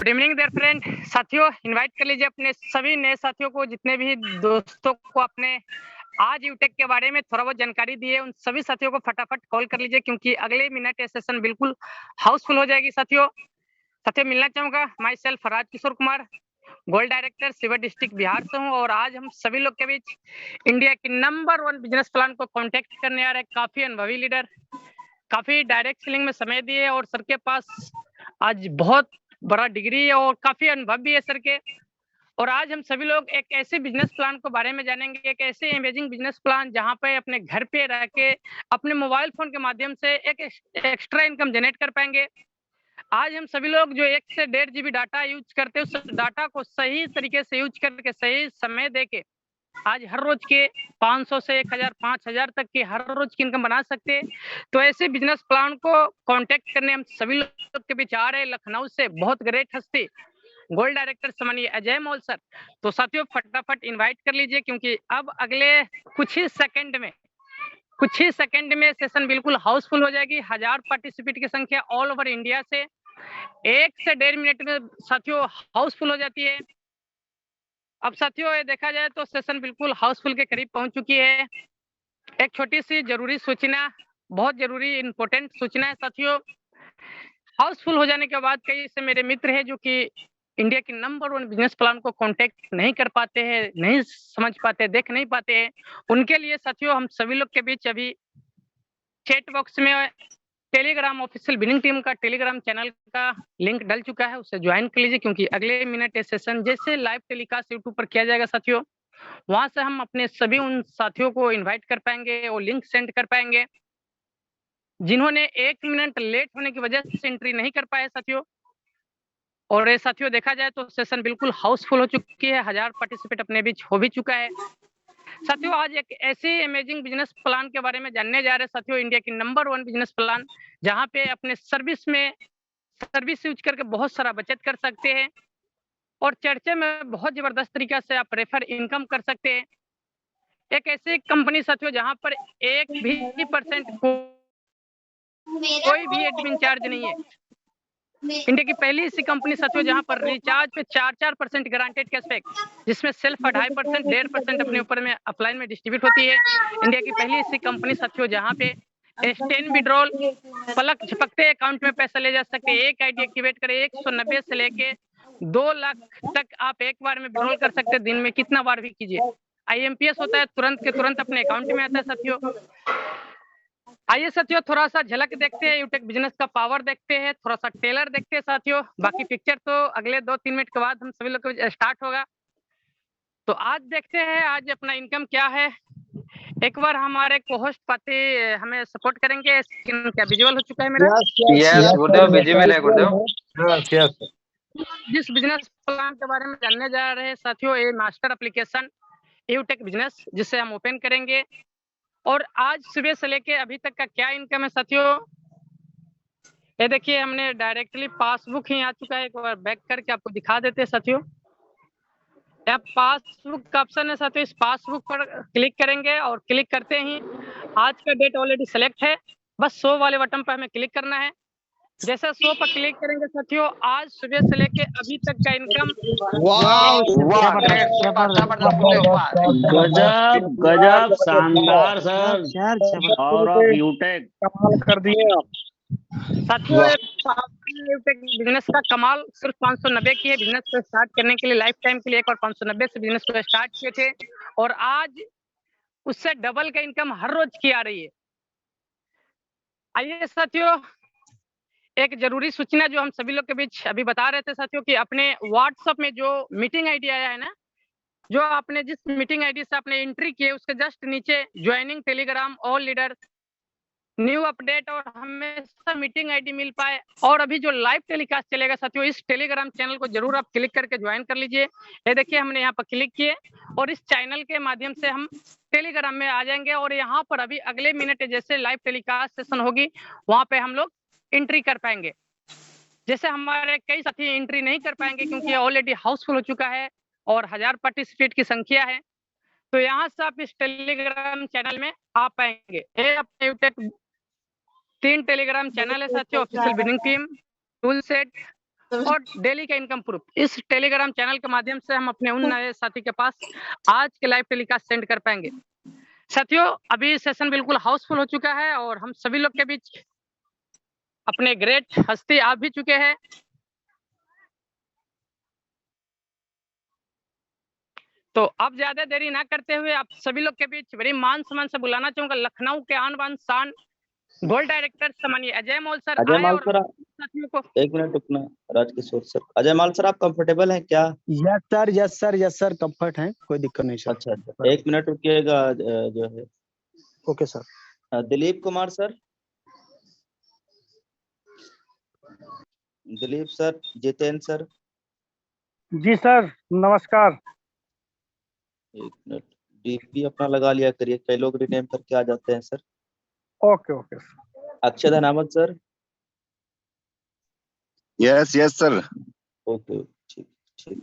Good evening there friend. साथियों, invite कर लीजिए अपने सभी नए साथियों को, जितने भी दोस्तों को अपने आज यूटेक के बारे में थोड़ा बहुत जानकारी दी है, उन सभी साथियों को फटाफट कॉल कर लीजिए, क्योंकि अगले मिनट ये सेशन बिल्कुल हाउसफुल हो जाएगी। साथियों मिलना चाहूंगा, myself Raj Kishore Kumar, gold director सिवर डिस्ट्रिक्ट बिहार से हूँ, और आज हम सभी लोग के बीच इंडिया की नंबर 1 बिजनेस प्लान को कॉन्टेक्ट करने आ रहे हैं। काफी अनुभवी लीडर, काफी डायरेक्ट सेलिंग में समय दिए, और सर के पास आज बहुत बड़ा डिग्री है और काफी अनुभव भी है सर के। और आज हम सभी लोग एक ऐसे बिजनेस प्लान को बारे में जानेंगे, एक ऐसे अमेजिंग बिजनेस प्लान जहां पे अपने घर पे रह के अपने मोबाइल फोन के माध्यम से एक एक्स्ट्रा इनकम जनरेट कर पाएंगे। आज हम सभी लोग जो 1 से 1.5 GB डाटा यूज करते हैं, उस डाटा को सही तरीके से यूज करके सही समय देके आज हर रोज के 500 से 1000 5000 तक की हर रोज की इनकम बना सकते हैं। तो ऐसे बिजनेस प्लान को कांटेक्ट करने हम सभी लोग के बीच आ रहे हैं लखनऊ से बहुत ग्रेट हस्ती, गोल्ड डायरेक्टर सम्मानीय अजय मौल सर। तो साथियों फटाफट इनवाइट कर लीजिए, क्योंकि अब अगले कुछ ही सेकंड में सेशन बिल्कुल हाउसफुल हो जाएगी। 1000 पार्टिसिपेट की संख्या ऑल ओवर इंडिया से 1 से 1.5 मिनट में साथियों हाउसफुल हो जाती है। अब साथियों ये देखा जाए तो सेशन बिल्कुल हाउसफुल के करीब पहुंच चुकी है। एक छोटी सी जरूरी सूचना, बहुत जरूरी इंपॉर्टेंट सूचना है साथियों। हाउसफुल हो जाने के बाद कई से मेरे मित्र हैं जो कि इंडिया की नंबर 1 बिजनेस प्लान को कांटेक्ट नहीं कर पाते हैं, नहीं समझ पाते, देख नहीं पाते हैं। उनके लिए साथियों हम सभी लोग के बीच अभी चैट बॉक्स में टेलीग्राम ऑफिशियल विनिंग टीम का टेलीग्राम चैनल का लिंक डल चुका है, उसे ज्वाइन कर लीजिए, क्योंकि अगले मिनट ये सेशन जैसे लाइव टेलीकास्ट यूट्यूब पर किया जाएगा साथियों, वहां से हम अपने सभी उन साथियों को इनवाइट कर पाएंगे और लिंक सेंड कर पाएंगे जिन्होंने 1 मिनट लेट होने की वजह से एंट्री नहीं कर पाए साथियों। और ये साथियों देखा जाए तो सेशन बिल्कुल हाउसफुल हो चुकी है, 1000 पार्टिसिपेट अपने बीच हो भी चुका है। साथियों आज एक ऐसे अमेजिंग बिजनेस प्लान के बारे में जानने जा रहे हैं साथियों, इंडिया की नंबर 1 बिजनेस प्लान, जहां पे अपने सर्विस यूज करके बहुत सारा बचत कर सकते हैं और चर्चे में बहुत जबरदस्त तरीके से आप रेफर इनकम कर सकते हैं। एक ऐसी कंपनी साथियों जहां पर 1% कोई भी एडमिन चार्ज नहीं है। इंडिया की पहली ऐसी कंपनी साथियों जहां पर रिचार्ज पे 4% गारंटेड कैशबैक, जिसमें सेल्फ 2.5% 1.5% अपने ऊपर में अपलाइन में डिस्ट्रीब्यूट होती है। इंडिया की पहली ऐसी कंपनी साथियों जहां पे स्टेन विड्रॉल पलक झपकते अकाउंट में पैसा ले जा सकते हैं। एक आईडी एक्टिवेट करें, 190 से लेके 2 लाख तक आप एक बार में विड्रॉल कर सकते हैं, दिन में कितना बार भी कीजिए। IMPS होता है, तुरंत के तुरंत अपने अकाउंट में आता है साथियों। आइए साथियों थोड़ा सा झलक देखते हैं, यूटेक बिजनेस का पावर देखते हैं, थोड़ा सा टेलर देखते हैं साथियों। बाकी पिक्चर तो अगले 2-3 मिनट के बाद हम सभी लोग को स्टार्ट होगा। तो आज देखते हैं आज अपना इनकम क्या है। एक बार हमारे को-होस्ट पाते हमें सपोर्ट करेंगे। स्क्रीन क्या विजुअल हो चुका है मेरा? यस गुरुदेव, विजिबल है गुरुदेव। यस। जिस बिजनेस प्लान के बारे में जानने जा रहे हैं साथियों, ये मास्टर एप्लीकेशन यूटेक बिजनेस, जिसे हम ओपन करेंगे। और आज सुबह से लेके अभी तक का क्या इनकम है साथियों, ये देखिए हमने डायरेक्टली पासबुक ही आ चुका है। एक बार बैक करके आपको दिखा देते हैं साथियों। यहाँ पासबुक का ऑप्शन है साथियों, इस पासबुक पर क्लिक करेंगे और क्लिक करते ही आज का डेट ऑलरेडी सेलेक्ट है, बस शो वाले बटन पर हमें क्लिक करना है। जैसे शो पर क्लिक करेंगे साथियों, आज सुबह से लेके अभी तक का इनकम गजब शानदार सर, और ऑफ यूटेक कमाल कर दिए आप साथियों। बिजनेस का कमाल सिर्फ 590 की है। बिजनेस को स्टार्ट करने के लिए लाइफ टाइम के लिए एक बार 590 से बिजनेस को स्टार्ट किए थे, और आज उससे डबल का इनकम हर रोज की आ रही है। आइए साथियों एक जरूरी सूचना जो हम सभी लोग के बीच अभी बता रहे थे साथियों, कि अपने व्हाट्सएप में जो मीटिंग आईडी आया है ना, जो आपने जिस मीटिंग आईडी से आपने एंट्री की है, उसके जस्ट नीचे joining Telegram all leader new update और हमेशा मीटिंग आईडी मिल पाए। और अभी जो लाइव टेलीकास्ट चलेगा साथियों, इस टेलीग्राम चैनल को जरूर आप क्लिक करके ज्वाइन कर लीजिए। ये देखिए हमने यहाँ पर क्लिक किए और इस चैनल के माध्यम से हम टेलीग्राम में आ जाएंगे, और यहाँ पर अभी अगले मिनट जैसे लाइव टेलीकास्ट सेशन होगी वहां पे हम लोग एंट्री कर पाएंगे। जैसे हमारे कई साथी एंट्री नहीं कर पाएंगे क्योंकि ऑलरेडी हाउसफुल हो चुका है और 1000 पार्टिसिपेट की संख्या है, तो यहाँ से आप इस टेलीग्राम चैनल में आ पाएंगे। ये अपने यूटेक 3 टेलीग्राम चैनल है साथियों, official winning team, tool set, और डेली का इनकम प्रूफ इस टेलीग्राम चैनल के माध्यम से हम अपने उन नए साथी के पास आज के लाइव टेलीकास्ट सेंड कर पाएंगे। साथियों, अभी सेशन बिल्कुल हाउसफुल हो चुका है और हम सभी लोग के बीच अपने ग्रेट हस्ती आ भी चुके हैं। तो अब ज्यादा देरी ना करते हुए आप सभी लोग के बीच बड़ी मान सम्मान से बुलाना चाहूंगा लखनऊ के आन बान शान गोल्ड डायरेक्टर सम्मानीय अजय मौल सर अजय आए माल और सर, साथियों को एक मिनट रुकना। राजकिशोर सर, अजय माल सर, आप कंफर्टेबल हैं क्या? यस सर कंफर्ट है, कोई दिक्कत नहीं सर। अच्छा, एक मिनट रुकिएगा। जो है okay sir. Dilip Kumar sir, Dilip sir, Jitendra sir, ji sir, नमस्कार। एक मिनट। डीपी अपना लगा लिया करिए, कई लोग रिनेम करके आ जाते हैं sir. Okay okay sir. Akshay Dhanawat sir. Yes sir. Okay, ठीक ठीक।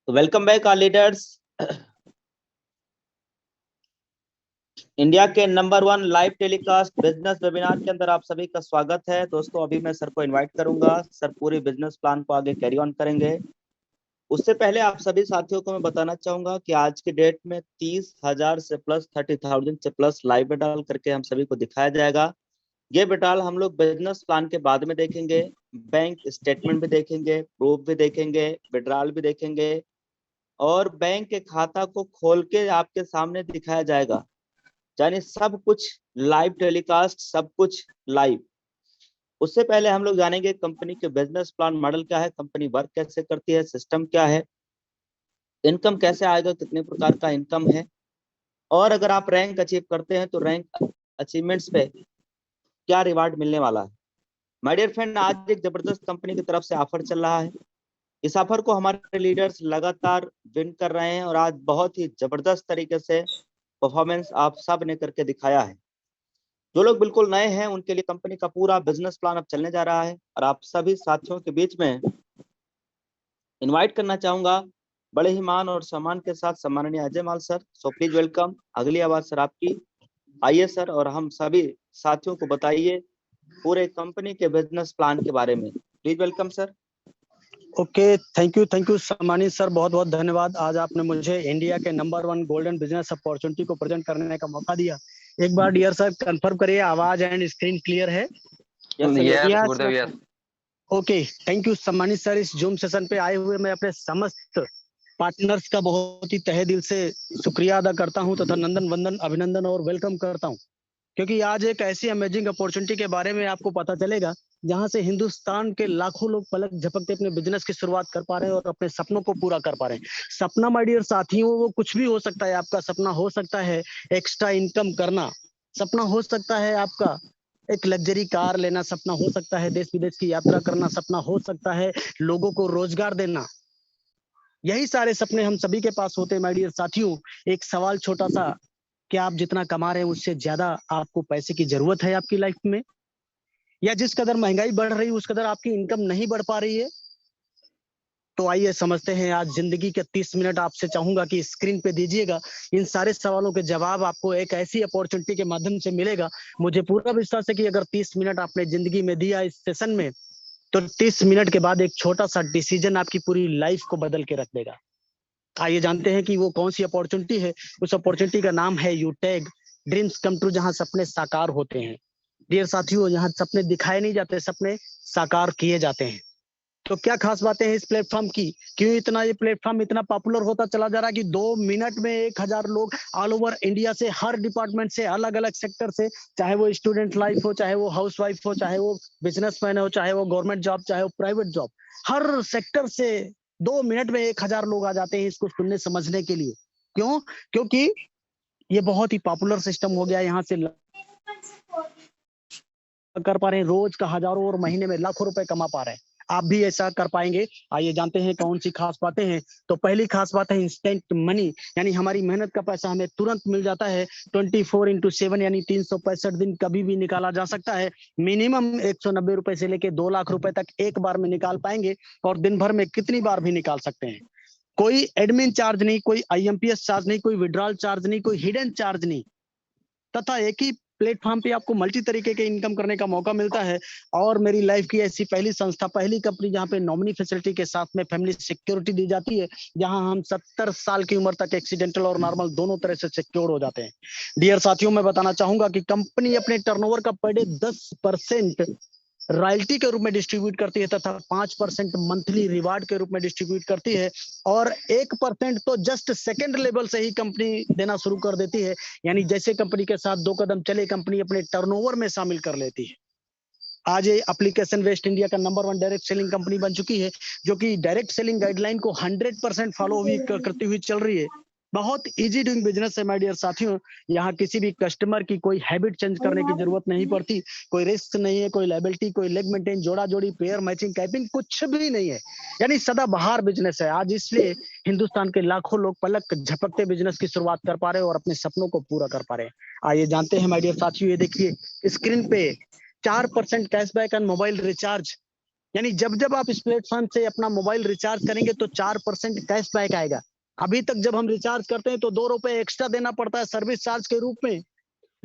तो welcome back our leaders. India के number 1 live telecast business webinar के अंदर आप सभी का स्वागत है। दोस्तों, अभी मैं सर को इनवाइट करूंगा। सर पूरे बिजनेस प्लान को आगे कैरी ऑन करेंगे। उससे पहले आप सभी साथियों को मैं बताना चाहूंगा कि आज की डेट में 30,000 से प्लस 30,000 से प्लस लाइव बेटाल करके हम सभी को दिखाया जाएगा। ये बेटाल हम लोग बिजनेस प्लान के बाद में देखेंगे, बैंक स्टेटमेंट भी देखेंगे, प्रूफ भी देखेंगे, विड्रॉल भी देखेंगे और बैंक के खाता को खोल के आपके सामने दिखाया जाएगा। यानी सब कुछ लाइव टेलीकास्ट, सब कुछ लाइव। उससे पहले हम लोग जानेंगे कंपनी के बिजनेस प्लान मॉडल क्या है, कंपनी वर्क कैसे करती है, सिस्टम क्या है, इनकम कैसे आएगा, कितने प्रकार का इनकम है और अगर आप रैंक अचीव करते हैं तो रैंक अचीवमेंट्स पे क्या रिवार्ड मिलने वाला है। माय डियर फ्रेंड, आज एक जबरदस्त कंपनी की तरफ से ऑफर चल रहा है। इस ऑफर को हमारे लीडर्स लगातार विन कर रहे हैं और आज बहुत ही जबरदस्त तरीके से परफॉर्मेंस आप सब ने करके दिखाया है। जो लोग बिल्कुल नए हैं उनके लिए कंपनी का पूरा बिजनेस प्लान अब चलने जा रहा है और आप सभी साथियों के बीच में इनवाइट करना चाहूंगा बड़े ही मान और सम्मान के साथ सम्माननीय अजय माल सर। So please welcome. अगली आवाज सर आपकी। आइए सर और हम सभी साथियों को बताइए पूरे कंपनी के बिजनेस प्लान के बारे में। Please welcome sir. Okay, thank you सम्मानित सर, बहुत बहुत धन्यवाद। आज आपने मुझे इंडिया के नंबर 1 गोल्डन बिजनेस अपॉर्चुनिटी को प्रेजेंट करने का मौका दिया। एक बार डियर सर कंफर्म करिए आवाज एंड स्क्रीन क्लियर है? Yes Gurudev, yes. Okay, thank you सम्मानित सर। इस जूम सेशन पे आए हुए मैं अपने समस्त पार्टनर्स का बहुत ही तहे दिल से शुक्रिया अदा करता हूं तथा नंदन वंदन अभिनंदन और वेलकम करता हूं, क्योंकि आज एक ऐसी अमेजिंग अपॉर्चुनिटी के बारे में आपको पता चलेगा जहां से हिंदुस्तान के लाखों लोग पलक झपकते अपने बिजनेस की शुरुआत कर पा रहे हैं और अपने सपनों को पूरा कर पा रहे हैं। सपना माय डियर साथियों, वो कुछ भी हो सकता है। आपका सपना हो सकता है एक्स्ट्रा इनकम करना, सपना हो सकता है आपका एक लग्जरी कार लेना, सपना हो सकता है देश विदेश की यात्रा करना, सपना हो सकता है लोगों को रोजगार देना। यही सारे सपने हम सभी के पास होते हैं माय डियर साथियों। एक सवाल छोटा सा, क्या आप जितना कमा रहे हैं उससे ज्यादा आपको पैसे की जरूरत है आपकी लाइफ में? या जिस कदर महंगाई बढ़ रही है उस कदर आपकी इनकम नहीं बढ़ पा रही है? तो आइए समझते हैं आज जिंदगी के 30 मिनट आपसे चाहूंगा कि स्क्रीन पे दीजिएगा। इन सारे सवालों के जवाब आपको एक ऐसी अपॉर्चुनिटी के माध्यम से मिलेगा। मुझे पूरा विश्वास है कि अगर 30 मिनट आपने जिंदगी में दिया इस सेशन में, तो 30 मिनट के बाद एक छोटा सा डिसीजन आपकी पूरी लाइफ को बदल के रख देगा। आइए जानते हैं कि वो कौन सी अपॉर्चुनिटी है। उस अपॉर्चुनिटी का नाम है यूटैग ड्रीम्स कम ट्रू, जहां सपने साकार होते हैं। डियर साथियों, यहाँ सपने दिखाए नहीं जाते, सपने साकार किए जाते हैं। तो क्या खास बातें हैं इस प्लेटफॉर्म की? क्यों इतना ये प्लेटफॉर्म इतना पॉपुलर होता चला जा रहा है कि 2 मिनट में 1000 लोग ऑल ओवर इंडिया से, हर डिपार्टमेंट से, अलग अलग सेक्टर से, चाहे वो स्टूडेंट लाइफ हो, चाहे वो हाउस वाइफ हो, चाहे वो बिजनेसमैन हो, चाहे वो गवर्नमेंट जॉब, चाहे वो प्राइवेट जॉब, हर सेक्टर से 2 मिनट में 1000 लोग आ जाते हैं इसको सुनने समझने के लिए। क्यों? क्योंकि ये बहुत ही पॉपुलर सिस्टम हो गया। यहाँ से कर पा रहे हैं, रोज का हजारों और महीने में लाखों रुपए कमा पा रहे हैं। आप भी ऐसा कर पाएंगे। आइए जानते हैं कौन सी खास बातें हैं। तो पहली खास बात है इंस्टेंट मनी, यानी हमारी मेहनत का पैसा हमें तुरंत मिल जाता है। 24x7 यानी 365 दिन कभी भी निकाला जा सकता है। मिनिमम 190 रुपए से लेके 2 लाख रुपए तक एक बार में निकाल पाएंगे और दिन भर में कितनी बार भी निकाल सकते हैं। कोई एडमिन चार्ज नहीं, कोई IMPS चार्ज नहीं, कोई विड्रॉल चार्ज नहीं, कोई हिडन चार्ज नहीं, तथा एक ही प्लेटफॉर्म पे आपको मल्टी तरीके के इनकम करने का मौका मिलता है। और मेरी लाइफ की ऐसी पहली संस्था, पहली कंपनी जहाँ पे नॉमिनी फैसिलिटी के साथ में फैमिली सिक्योरिटी दी जाती है, जहाँ हम 70 साल की उम्र तक एक्सीडेंटल और नॉर्मल दोनों तरह से सिक्योर हो जाते हैं। डियर साथियों, मैं बताना चाहूंगा कि कंपनी अपने टर्नओवर का पर डे 10% रॉयल्टी के रूप में डिस्ट्रीब्यूट करती है तथा 5% मंथली रिवार्ड के रूप में डिस्ट्रीब्यूट करती है, और 1% तो जस्ट सेकंड लेवल से ही कंपनी देना शुरू कर देती है। यानी जैसे कंपनी के साथ 2 कदम चले, कंपनी अपने टर्नओवर में शामिल कर लेती है। आज ये एप्लीकेशन वेस्ट इंडिया का नंबर 1 डायरेक्ट सेलिंग कंपनी बन चुकी है, जो कि डायरेक्ट सेलिंग गाइडलाइन को 100% फॉलो भी करती हुई चल रही है। बहुत इजी डूइंग बिजनेस है माय डियर साथियों। यहाँ किसी भी कस्टमर की कोई हैबिट चेंज करने की जरूरत नहीं पड़ती, कोई रिस्क नहीं है, कोई लायबिलिटी, कोई लेग मेंटेन, जोड़ा जोड़ी, पेयर मैचिंग, कैपिंग, कुछ भी नहीं है। यानी सदाबहार बिजनेस है आज। इसलिए हिंदुस्तान के लाखों लोग पलक झपकते बिजनेस की शुरुआत कर पा रहे हैं और अपने सपनों को पूरा कर पा रहे हैं। आइए जानते हैं माय डियर साथियों, ये देखिए स्क्रीन पे 4% कैशबैक ऑन मोबाइल रिचार्ज। यानी जब जब आप इस प्लेटफॉर्म से अपना मोबाइल रिचार्ज करेंगे तो 4% कैशबैक आएगा। अभी तक जब हम रिचार्ज करते हैं तो 2 रुपए एक्स्ट्रा देना पड़ता है सर्विस चार्ज के रूप में,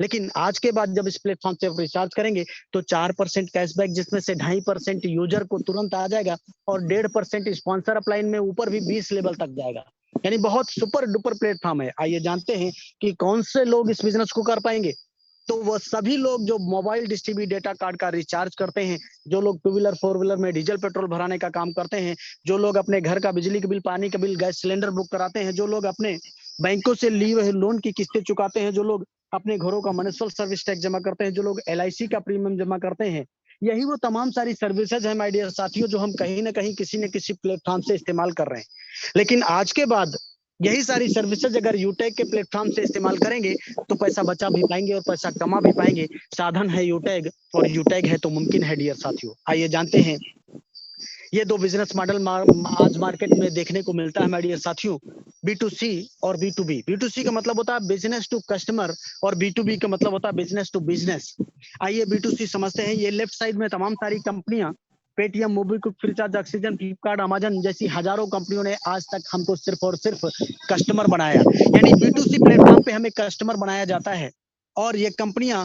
लेकिन आज के बाद जब इस प्लेटफॉर्म से आप रिचार्ज करेंगे तो 4% कैशबैक, जिसमें से 2.5% यूजर को तुरंत आ जाएगा और 1.5% स्पॉन्सर अपलाइन में ऊपर भी 20 लेवल तक जाएगा। यानी बहुत सुपर डुपर प्लेटफॉर्म है। आइए जानते हैं कि कौन से लोग इस बिजनेस को कर पाएंगे। तो वो सभी लोग जो mobile dish TV data card का रिचार्ज करते हैं, जो लोग 2 व्हीलर 4 व्हीलर में डीजल पेट्रोल भराने का काम करते हैं, जो लोग अपने घर का बिजली का बिल, पानी का बिल, गैस सिलेंडर बुक कराते हैं, जो लोग अपने बैंकों से लिए हुए लोन की किस्तें चुकाते हैं, जो लोग अपने घरों का म्युनिसिपल सर्विस टैक्स जमा करते हैं, जो लोग LIC का प्रीमियम जमा करते हैं, यही वो तमाम सारी सर्विसेज है माय डियर साथियों, जो हम कहीं ना कहीं किसी न किसी प्लेटफॉर्म से इस्तेमाल कर रहे हैं। लेकिन आज के बाद यही सारी सर्विसेज अगर यूटैग के प्लेटफॉर्म से इस्तेमाल करेंगे तो पैसा बचा भी पाएंगे और पैसा कमा भी पाएंगे। साधन है यूटैग और यूटैग है तो मुमकिन है डियर साथियों। आइए जानते हैं ये 2 बिजनेस मॉडल आज मार्केट में देखने को मिलता है हमारे साथियों, B2C और B2B। B2C का मतलब होता है बिजनेस टू कस्टमर और B2B का मतलब होता है बिजनेस टू बिजनेस। आइए B2C समझते हैं। ये लेफ्ट साइड में तमाम सारी कंपनियां, Paytm, MobiKwik, Freecharge, oxygen, Flipkart, Amazon जैसी हजारों कंपनियों ने आज तक हमको सिर्फ और सिर्फ कस्टमर बनाया। यानी B2C प्लेटफॉर्म पे हमें कस्टमर बनाया जाता है और ये कंपनियां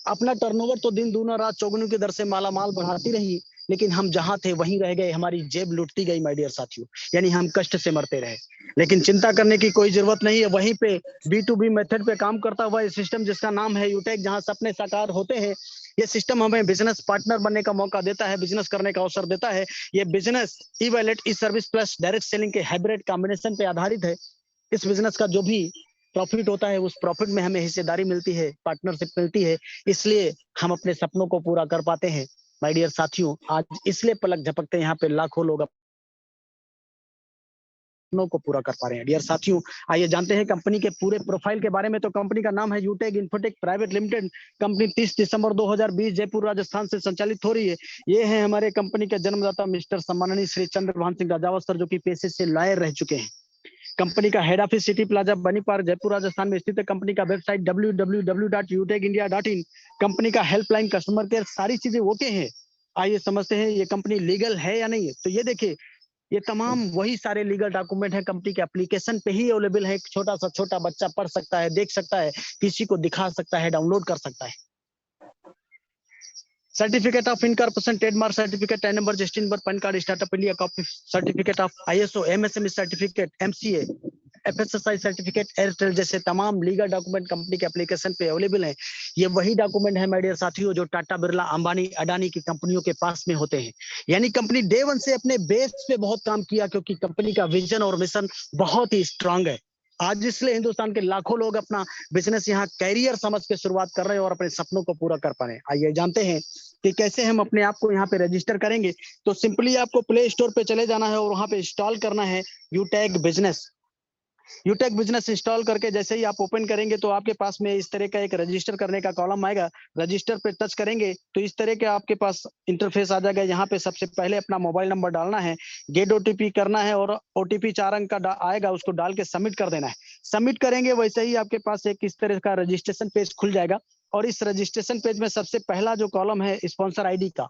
अपना टर्नओवर तो दिन दूना रात चौगुनी की दर से मालामाल बढ़ाती रही, लेकिन हम जहां थे वहीं रह गए, हमारी जेब लुटती गई माय डियर साथियों। यानी हम कष्ट से मरते रहे। लेकिन चिंता करने की कोई जरूरत नहीं है। वहीं पे B2B मेथड पे काम करता हुआ ये सिस्टम जिसका नाम है यूटेक, जहां सपने साकार होते हैं, ये सिस्टम हमें बिजनेस पार्टनर बनने का मौका देता है, बिजनेस करने का अवसर देता है। ये बिजनेस ई वॉलेट, ई सर्विस प्लस डायरेक्ट सेलिंग के हाइब्रिड कॉम्बिनेशन पे आधारित है। इस बिजनेस का जो भी प्रॉफिट होता है उस प्रॉफिट में हमें हिस्सेदारी मिलती है, पार्टनरशिप मिलती है, इसलिए हम अपने सपनों को पूरा कर पाते हैं माय डियर साथियों। आज इसलिए पलक झपकते यहाँ पे लाखों लोग सपनों को पूरा कर पा रहे हैं डियर साथियों। आइए जानते हैं कंपनी के पूरे प्रोफाइल के बारे में। तो कंपनी का नाम है यूटेक इन्फोटेक प्राइवेट लिमिटेड। कंपनी 30 दिसंबर 2020 जयपुर राजस्थान से संचालित हो रही है। ये है हमारे कंपनी के जन्मदाता मिस्टर सम्माननीय श्री चंद्रभान सिंह राजावत सर, जो कि पेशे से लॉयर रह चुके हैं। कंपनी का हेड ऑफिस सिटी प्लाजा बनी पार्क जयपुर राजस्थान में स्थित है। कंपनी का वेबसाइट www.utekindia.in। कंपनी का हेल्पलाइन, कस्टमर केयर, सारी चीजें ओके हैं। आइए समझते हैं ये कंपनी लीगल है या नहीं है। तो ये देखिए, ये तमाम वही सारे लीगल डॉक्यूमेंट है, कंपनी के एप्लीकेशन पे ही अवेलेबल है। छोटा सा छोटा बच्चा पढ़ सकता है, देख सकता है, किसी को दिखा सकता है, डाउनलोड कर सकता है। Certificate of incorporation, trademark certificate, tan number, registration number, pan card, startup India copy, certificate of ISO, MSME certificate, MCA, FSSAI certificate, Airtel जैसे तमाम लीगल डॉक्यूमेंट कंपनी के एप्लीकेशन पे अवेलेबल है। ये वही डॉक्यूमेंट है माय डियर साथियों जो टाटा, बिरला, अंबानी, अडानी की कंपनियों के पास में होते हैं। यानी कंपनी डे वन से अपने बेस पे बहुत काम किया, क्योंकि कंपनी का विजन और मिशन बहुत ही स्ट्रांग है। आज इसलिए हिंदुस्तान के लाखों लोग अपना बिजनेस यहाँ कैरियर समझ के शुरुआत कर रहे हैं और अपने सपनों को पूरा कर पा रहे हैं। आइए जानते हैं कि कैसे हम अपने आप को यहाँ पे रजिस्टर करेंगे। तो सिंपली आपको प्ले स्टोर पे चले जाना है और वहां पे इंस्टॉल करना है यूटेक बिजनेस। यूटेक बिजनेस इंस्टॉल करके जैसे ही आप ओपन करेंगे तो आपके पास में इस तरह का एक रजिस्टर करने का कॉलम आएगा। रजिस्टर पे टच करेंगे तो इस तरह के आपके पास इंटरफेस आ जाएगा। यहाँ पे सबसे पहले अपना मोबाइल नंबर डालना है, गेट OTP करना है और OTP 4 अंक का आएगा, उसको डाल के सबमिट कर देना है। सबमिट करेंगे वैसे ही आपके पास एक इस तरह का रजिस्ट्रेशन पेज खुल जाएगा और इस रजिस्ट्रेशन पेज में सबसे पहला जो कॉलम है स्पॉन्सर ID का,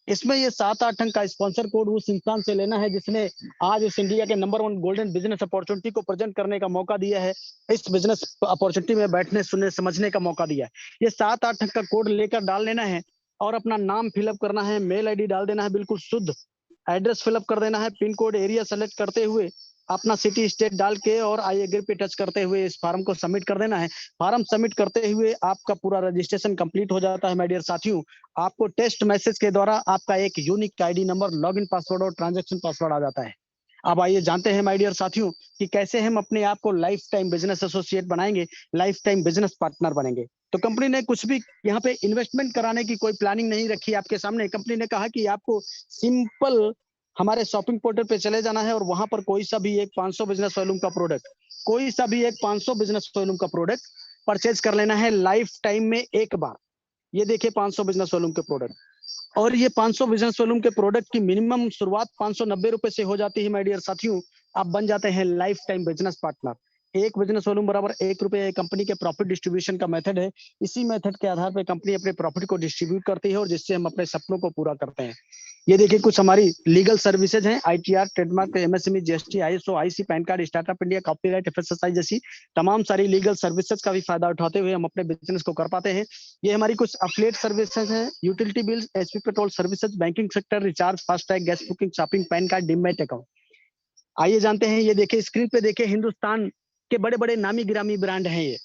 इसमें ये 7-8 अंक का स्पॉन्सर कोड उस इंसान से लेना है जिसने आज इस इंडिया के नंबर 1 गोल्डन बिजनेस अपॉर्चुनिटी को प्रेजेंट करने का मौका दिया है, इस बिजनेस अपॉर्चुनिटी में बैठने सुनने समझने का मौका दिया है। ये 7-8 अंक का कोड लेकर डाल लेना है और अपना नाम फिलअप करना है, मेल आईडी डाल देना है बिल्कुल शुद्ध, एड्रेस फिलअप कर देना है, पिन कोड एरिया सेलेक्ट करते हुए अपना सिटी स्टेट डाल के और आई एग्री पे टच करते हुए इस फॉर्म को सबमिट कर देना है। फॉर्म सबमिट करते हुए आपका पूरा रजिस्ट्रेशन कंप्लीट हो जाता है माय डियर साथियों। आपको टेक्स्ट मैसेज के द्वारा आपका एक unique ID number, login password और ट्रांजैक्शन पासवर्ड आ जाता है। अब आइए जानते हैं माय डियर साथियों कि कैसे हम अपने आप को लाइफ टाइम बिजनेस एसोसिएट बनाएंगे, लाइफ टाइम बिजनेस पार्टनर बनेंगे। तो कंपनी ने कुछ भी यहाँ पे इन्वेस्टमेंट कराने की कोई प्लानिंग नहीं रखी आपके सामने। कंपनी ने कहा कि आपको सिंपल हमारे शॉपिंग पोर्टल पे चले जाना है और वहां पर कोई सा भी एक 500 बिजनेस वॉल्यूम का प्रोडक्ट, कोई सा भी एक 500 बिजनेस वॉल्यूम का प्रोडक्ट परचेज कर लेना है लाइफ टाइम में एक बार। ये देखिए 500 बिजनेस वॉल्यूम के प्रोडक्ट, और ये 500 बिजनेस वॉल्यूम के प्रोडक्ट की मिनिमम शुरुआत 590 रुपए से हो जाती है माय डियर साथियों। आप बन जाते हैं लाइफ टाइम बिजनेस पार्टनर। एक बिजनेस वॉल्यूम बराबर 1 रुपए कंपनी के प्रॉफिट डिस्ट्रीब्यूशन का मेथड है। इसी मेथड के आधार पर कंपनी अपने प्रॉफिट को डिस्ट्रीब्यूट करती है और जिससे हम अपने सपनों को पूरा करते हैं। ये देखिए कुछ हमारी लीगल सर्विसेज हैं, ITR, trademark, MSME, GST, ISO, IC, pan card, startup India, copyright, FSSAI जैसी तमाम सारी लीगल सर्विसेज का भी फायदा उठाते हुए हम अपने बिजनेस को कर पाते हैं। ये हमारी कुछ अफिलिएट सर्विसेज हैं, utility bills, HP petrol services, banking sector, recharge, FASTag, gas booking, shopping, pan card, demat account. आइए जानते हैं, ये देखिए स्क्रीन पे देखिए हिंदुस्तान के बड़े बड़े नामी गिरामी ब्रांड हैं ये।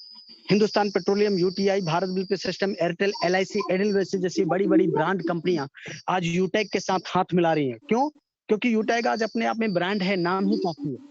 Hindustan petroleum, UTI, Bharat bill pay system, Airtel, LIC, एडेलवेस जैसी बड़ी बड़ी ब्रांड कंपनियां आज यूटेक के साथ हाथ मिला रही हैं। क्यों? क्योंकि यूटेक आज अपने आप में ब्रांड है, नाम ही काफी है।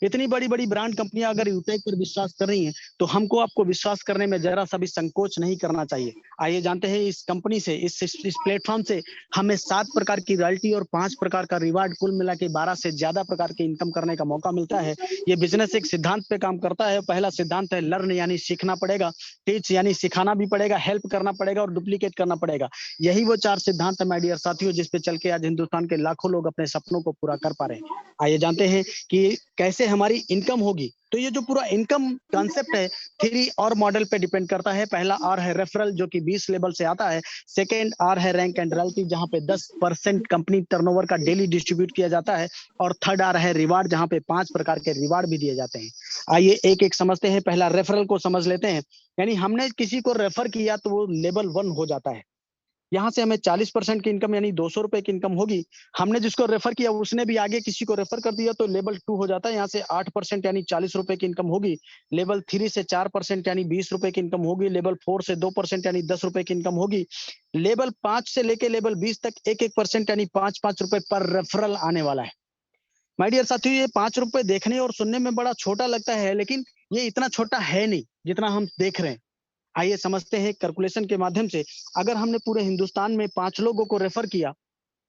इतनी बड़ी बड़ी ब्रांड कंपनियां अगर यूटेक पर विश्वास कर रही हैं तो हमको आपको विश्वास करने में जरा सा भी संकोच नहीं करना चाहिए। आइए जानते हैं इस कंपनी से, इस प्लेटफॉर्म से हमें 7 प्रकार की रॉयल्टी और 5 प्रकार का रिवार्ड, कुल मिला के 12 से ज्यादा प्रकार की इनकम करने का मौका मिलता है। ये बिजनेस एक सिद्धांत पे काम करता है। पहला सिद्धांत है लर्न, यानी सीखना पड़ेगा, टीच यानी सिखाना भी पड़ेगा, हेल्प करना पड़ेगा और डुप्लीकेट करना पड़ेगा। यही वो 4 सिद्धांत है माय डियर साथियों जिसपे चल के आज हिंदुस्तान के लाखों लोग अपने सपनों को पूरा कर पा रहे हैं। आइए जानते हैं कि कैसे हमारी इनकम होगी। तो ये जो पूरा इनकम कॉन्सेप्ट है 3 और मॉडल पे डिपेंड करता है। पहला R है रेफरल, जो कि 20 लेवल से आता है। सेकेंड R है रैंक एंड रॉयल्टी, जहां पे 10% कंपनी टर्नओवर का डेली डिस्ट्रीब्यूट किया जाता है। और थर्ड R है रिवार्ड, जहां पे 5 प्रकार के रिवार्ड भी दिए जाते हैं। आइए एक एक समझते हैं। पहला रेफरल को समझ लेते हैं, यानी हमने किसी को रेफर किया तो वो लेवल 1 हो जाता है। यहाँ से हमें 40% की इनकम यानी 200 रुपए की इनकम होगी। हमने जिसको रेफर किया उसने भी आगे किसी को रेफर कर दिया तो लेवल 2 हो जाता है। यहाँ से 8% यानी 40 रुपए की इनकम होगी। लेवल 3 से 4% यानी 20 रुपए की इनकम होगी। लेवल 4 से 2% यानी 10 रुपए की इनकम होगी। लेवल 5 से लेके लेवल 20 तक 1-1% यानी 5-5 रुपए पर रेफरल आने वाला है। माय डियर साथियों, ये 5 रुपए देखने और सुनने में बड़ा छोटा लगता है, लेकिन ये इतना छोटा है नहीं जितना हम देख रहे हैं। आइए समझते हैं कैलकुलेशन के माध्यम से। अगर हमने पूरे हिंदुस्तान में 5 लोगों को रेफर किया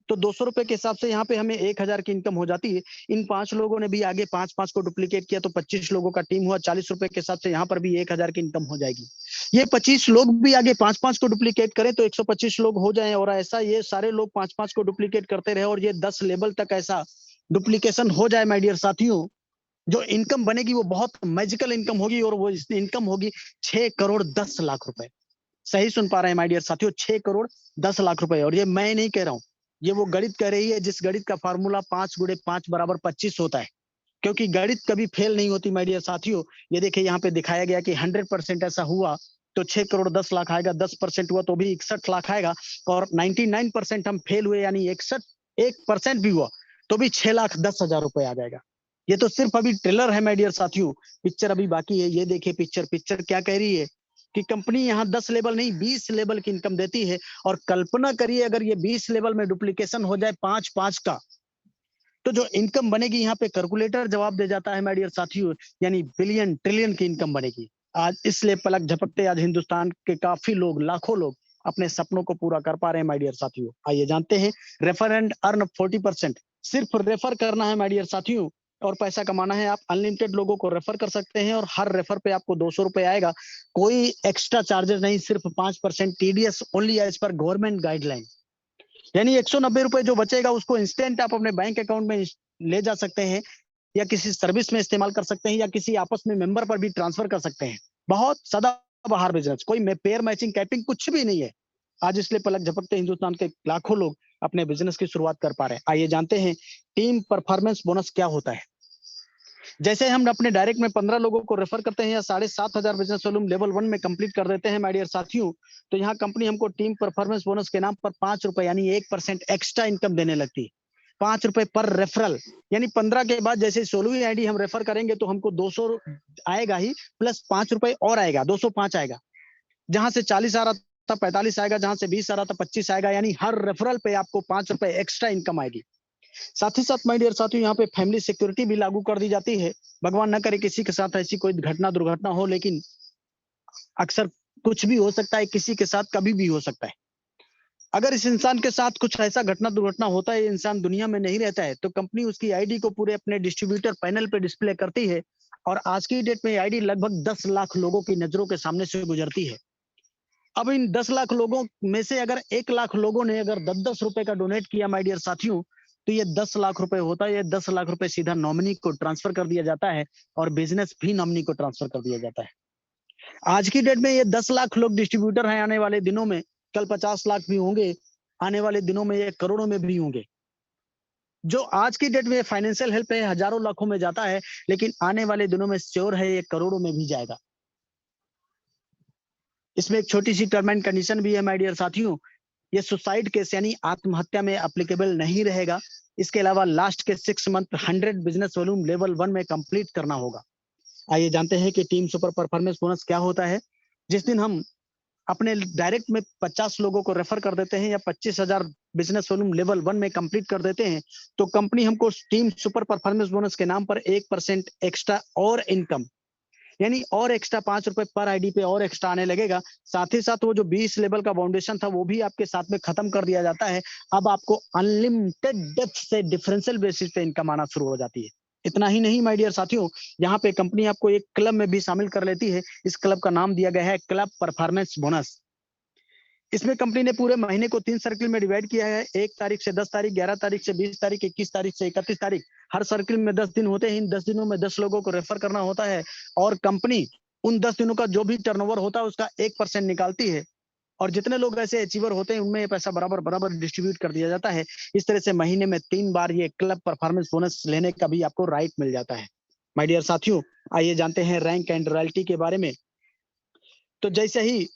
तो 200 रुपए के हिसाब से यहाँ पे हमें 1000 की इनकम हो जाती है। इन 5 लोगों ने भी आगे 5-5 को डुप्लीकेट किया तो 25 लोगों का टीम हुआ। 40 रुपए के हिसाब से यहाँ पर भी 1000 की इनकम हो जाएगी। ये 25 लोग भी आगे 5-5 को डुप्लीकेट करें तो 125 लोग हो जाए, और ऐसा ये सारे लोग 5-5 को डुप्लीकेट करते रहे और ये 10 लेवल तक ऐसा डुप्लीकेशन हो जाए माय डियर साथियों, जो इनकम बनेगी वो बहुत मैजिकल इनकम होगी। और वो इनकम होगी 6 करोड़ 10 लाख रुपए। सही सुन पा रहे हैं माय डियर साथियों, 6 करोड़ 10 लाख रुपए। और ये मैं नहीं कह रहा हूं, ये वो गणित कह रही है जिस गणित का फार्मूला 5 × 5 = 25 होता है। क्योंकि गणित कभी फेल नहीं होती माय डियर साथियों। ये देखिए यहाँ पे दिखाया गया कि 100% ऐसा हुआ तो 6 करोड़ 10 लाख आएगा। 10% हुआ तो भी 61 लाख आएगा। और 99% हम फेल हुए यानी 1% भी हुआ तो भी 6,10,000 रुपए आ जाएगा। ये तो सिर्फ अभी ट्रेलर है माय डियर साथियों, पिक्चर अभी बाकी है। ये देखिए पिक्चर क्या कह रही है कि कंपनी यहाँ 10 लेवल नहीं 20 लेवल की इनकम देती है। और कल्पना करिए अगर ये 20 लेवल में डुप्लीकेशन हो जाए 5-5 का, तो जो इनकम बनेगी यहाँ पे कैलकुलेटर जवाब दे जाता है माय डियर साथियों, यानी बिलियन ट्रिलियन की इनकम बनेगी। आज इसलिए पलक झपकते आज हिंदुस्तान के काफी लोग, लाखों लोग अपने सपनों को पूरा कर पा रहे हैं माय डियर साथियों। आइए जानते हैं रेफर एंड अर्न 40%। सिर्फ रेफर करना है माय डियर साथियों और पैसा कमाना है। आप अनलिमिटेड लोगों को रेफर कर सकते हैं और हर रेफर पे आपको 200 रुपए आएगा। कोई एक्स्ट्रा चार्जेस नहीं, सिर्फ 5% TDS only as per government guideline. यानी 190 रुपए जो बचेगा उसको इंस्टेंट आप अपने बैंक अकाउंट में ले जा सकते हैं, या किसी सर्विस में इस्तेमाल कर सकते हैं, या किसी आपस में मेंबर पर भी ट्रांसफर कर सकते हैं। बहुत सदाबहार बिजनेस, कोई पेयर मैचिंग कैपिंग कुछ भी नहीं है। आज इसलिए पलक झपकते हिंदुस्तान के लाखों लोग अपने बिजनेस की शुरुआत कर पा रहे हैं। आइए जानते हैं टीम परफॉर्मेंस बोनस क्या होता है। जैसे हम अपने डायरेक्ट में 15 लोगों को रेफर करते हैं या 7,500 बिजनेस वॉल्यूम लेवल 1 में कंप्लीट कर देते हैं माय डियर साथियों, तो यहाँ कंपनी हमको टीम परफॉर्मेंस बोनस के नाम पर 5 रुपए यानी 1% एक्स्ट्रा इनकम देने लगती है। 5 रुपए पर रेफरल, यानी 15 के बाद जैसे 16वीं आईडी हम रेफर करेंगे तो हमको 200 आएगा ही, प्लस 5 रुपए और आएगा, 205 आएगा। जहां से 40 आ रहा था 45 आएगा, जहां से 20 आ रहा था 25 आएगा, यानी हर रेफरल पे आपको 5 रुपए एक्स्ट्रा इनकम आएगी। साथ ही साथ माय डियर साथियों, यहाँ पे फैमिली सिक्योरिटी भी लागू कर दी जाती है। भगवान न करे किसी के साथ ऐसी कोई घटना दुर्घटना हो, लेकिन अक्सर कुछ भी हो सकता है, किसी के साथ कभी भी हो सकता है। अगर इस इंसान के साथ कुछ ऐसा घटना दुर्घटना होता है, इंसान दुनिया में नहीं रहता है, तो कंपनी उसकी आईडी को पूरे अपने डिस्ट्रीब्यूटर पैनल पे डिस्प्ले करती है और आज की डेट में आईडी लगभग 10 लाख लोगों की नजरों के सामने से गुजरती है। अब इन 10 लाख लोगों में से अगर 1 लाख लोगों ने अगर 10-10 रुपए का डोनेट किया माय डियर साथियों, तो ये 10 लाख रुपए होता है। ये 10 लाख रुपए सीधा नॉमिनी को ट्रांसफर कर दिया जाता है और बिजनेस भी नॉमिनी को ट्रांसफर कर दिया जाता है। आज की डेट में ये 10 लाख लोग डिस्ट्रीब्यूटर हैं, आने वाले दिनों में कल 50 लाख भी होंगे, आने वाले दिनों में ये करोड़ों में भी होंगे। जो आज की डेट में फाइनेंशियल हेल्प है हजारों लाखों में जाता है, लेकिन आने वाले दिनों में श्योर है ये करोड़ों में भी जाएगा। इसमें एक छोटी सी टर्म एंड कंडीशन भी है माय डियर साथियों, ये सुसाइड केस यानी आत्महत्या में एप्लीकेबल नहीं रहेगा। इसके अलावा लास्ट के 6 मंथ 100 बिजनेस वॉल्यूम लेवल 1 में कंप्लीट करना होगा। आइए जानते हैं कि टीम सुपर परफॉर्मेंस बोनस क्या होता है। जिस दिन हम अपने डायरेक्ट में 50 लोगों को रेफर कर देते हैं या 25,000 बिजनेस वॉल्यूम लेवल 1 में कंप्लीट कर देते हैं, तो कंपनी हमको टीम सुपर परफॉर्मेंस बोनस के नाम पर 1% एक्स्ट्रा और इनकम, यानी और एक्स्ट्रा 5 रुपए पर आईडी पे और एक्स्ट्रा आने लगेगा। साथ ही साथ वो जो 20 लेवल का फाउंडेशन था वो भी आपके साथ में खत्म कर दिया जाता है। अब आपको अनलिमिटेड डेप्थ से डिफरेंशियल बेसिस पे इनकम आना शुरू हो जाती है। इतना ही नहीं माय डियर साथियों, यहाँ पे कंपनी आपको एक क्लब में भी शामिल कर लेती है। इस क्लब का नाम दिया गया है क्लब परफॉर्मेंस बोनस। इसमें कंपनी ने पूरे महीने को 3 सर्किल में डिवाइड किया है। 1 तारीख से 10 तारीख, 11 तारीख से 20 तारीख, 21 तारीख से 31 तारीख। हर सर्किल में 10 दिन होते हैं। इन 10 दिनों में 10 लोगों को रेफर करना होता है और कंपनी उन 10 दिनों का जो भी टर्नओवर होता है उसका 1% निकालती है और जितने लोग ऐसे अचीवर होते हैं उनमें ये पैसा बराबर डिस्ट्रीब्यूट कर दिया जाता है। इस तरह से महीने में 3 बार ये क्लब परफॉर्मेंस बोनस लेने का भी आपको राइट मिल जाता है। माय डियर साथियों, आइए जानते हैं रैंक एंड रॉयल्टी के बारे में। तो जैसे ही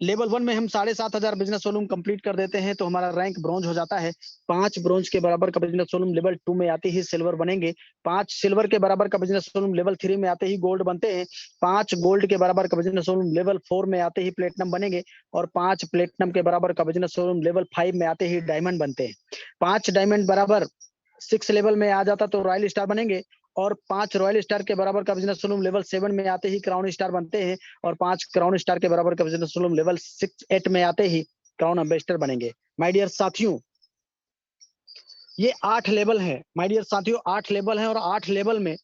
लेवल 1 में हम 7,500 बिजनेस वॉल्यूम कंप्लीट कर देते हैं तो हमारा रैंक ब्रॉन्ज हो जाता है। 5 ब्रॉन्ज के बराबर का बिजनेस वॉल्यूम लेवल 2 में आते ही सिल्वर बनेंगे। 5 सिल्वर के बराबर का बिजनेस वॉल्यूम लेवल 3 में आते ही गोल्ड बनते हैं। 5 गोल्ड के बराबर का बिजनेस वॉल्यूम लेवल 4 में आते ही प्लेटिनम बनेंगे और 5 प्लेटिनम के बराबर का बिजनेस वॉल्यूम लेवल 5 में आते ही डायमंड बनते हैं। 5 डायमंड बराबर 6 लेवल में आ जाता तो रॉयल स्टार बनेंगे और 5 रॉयल स्टार के बराबर का बिजनेस वॉल्यूम लेवल 7 में आते ही क्राउन स्टार बनते हैं और 5 क्राउन स्टार के बराबर का बिजनेस वॉल्यूम लेवल 6-8 में आते ही क्राउन एम्बेसडर बनेंगे। माय डियर साथियों, ये 8 लेवल है। माय डियर साथियों, 8 लेवल है और 8 लेवल में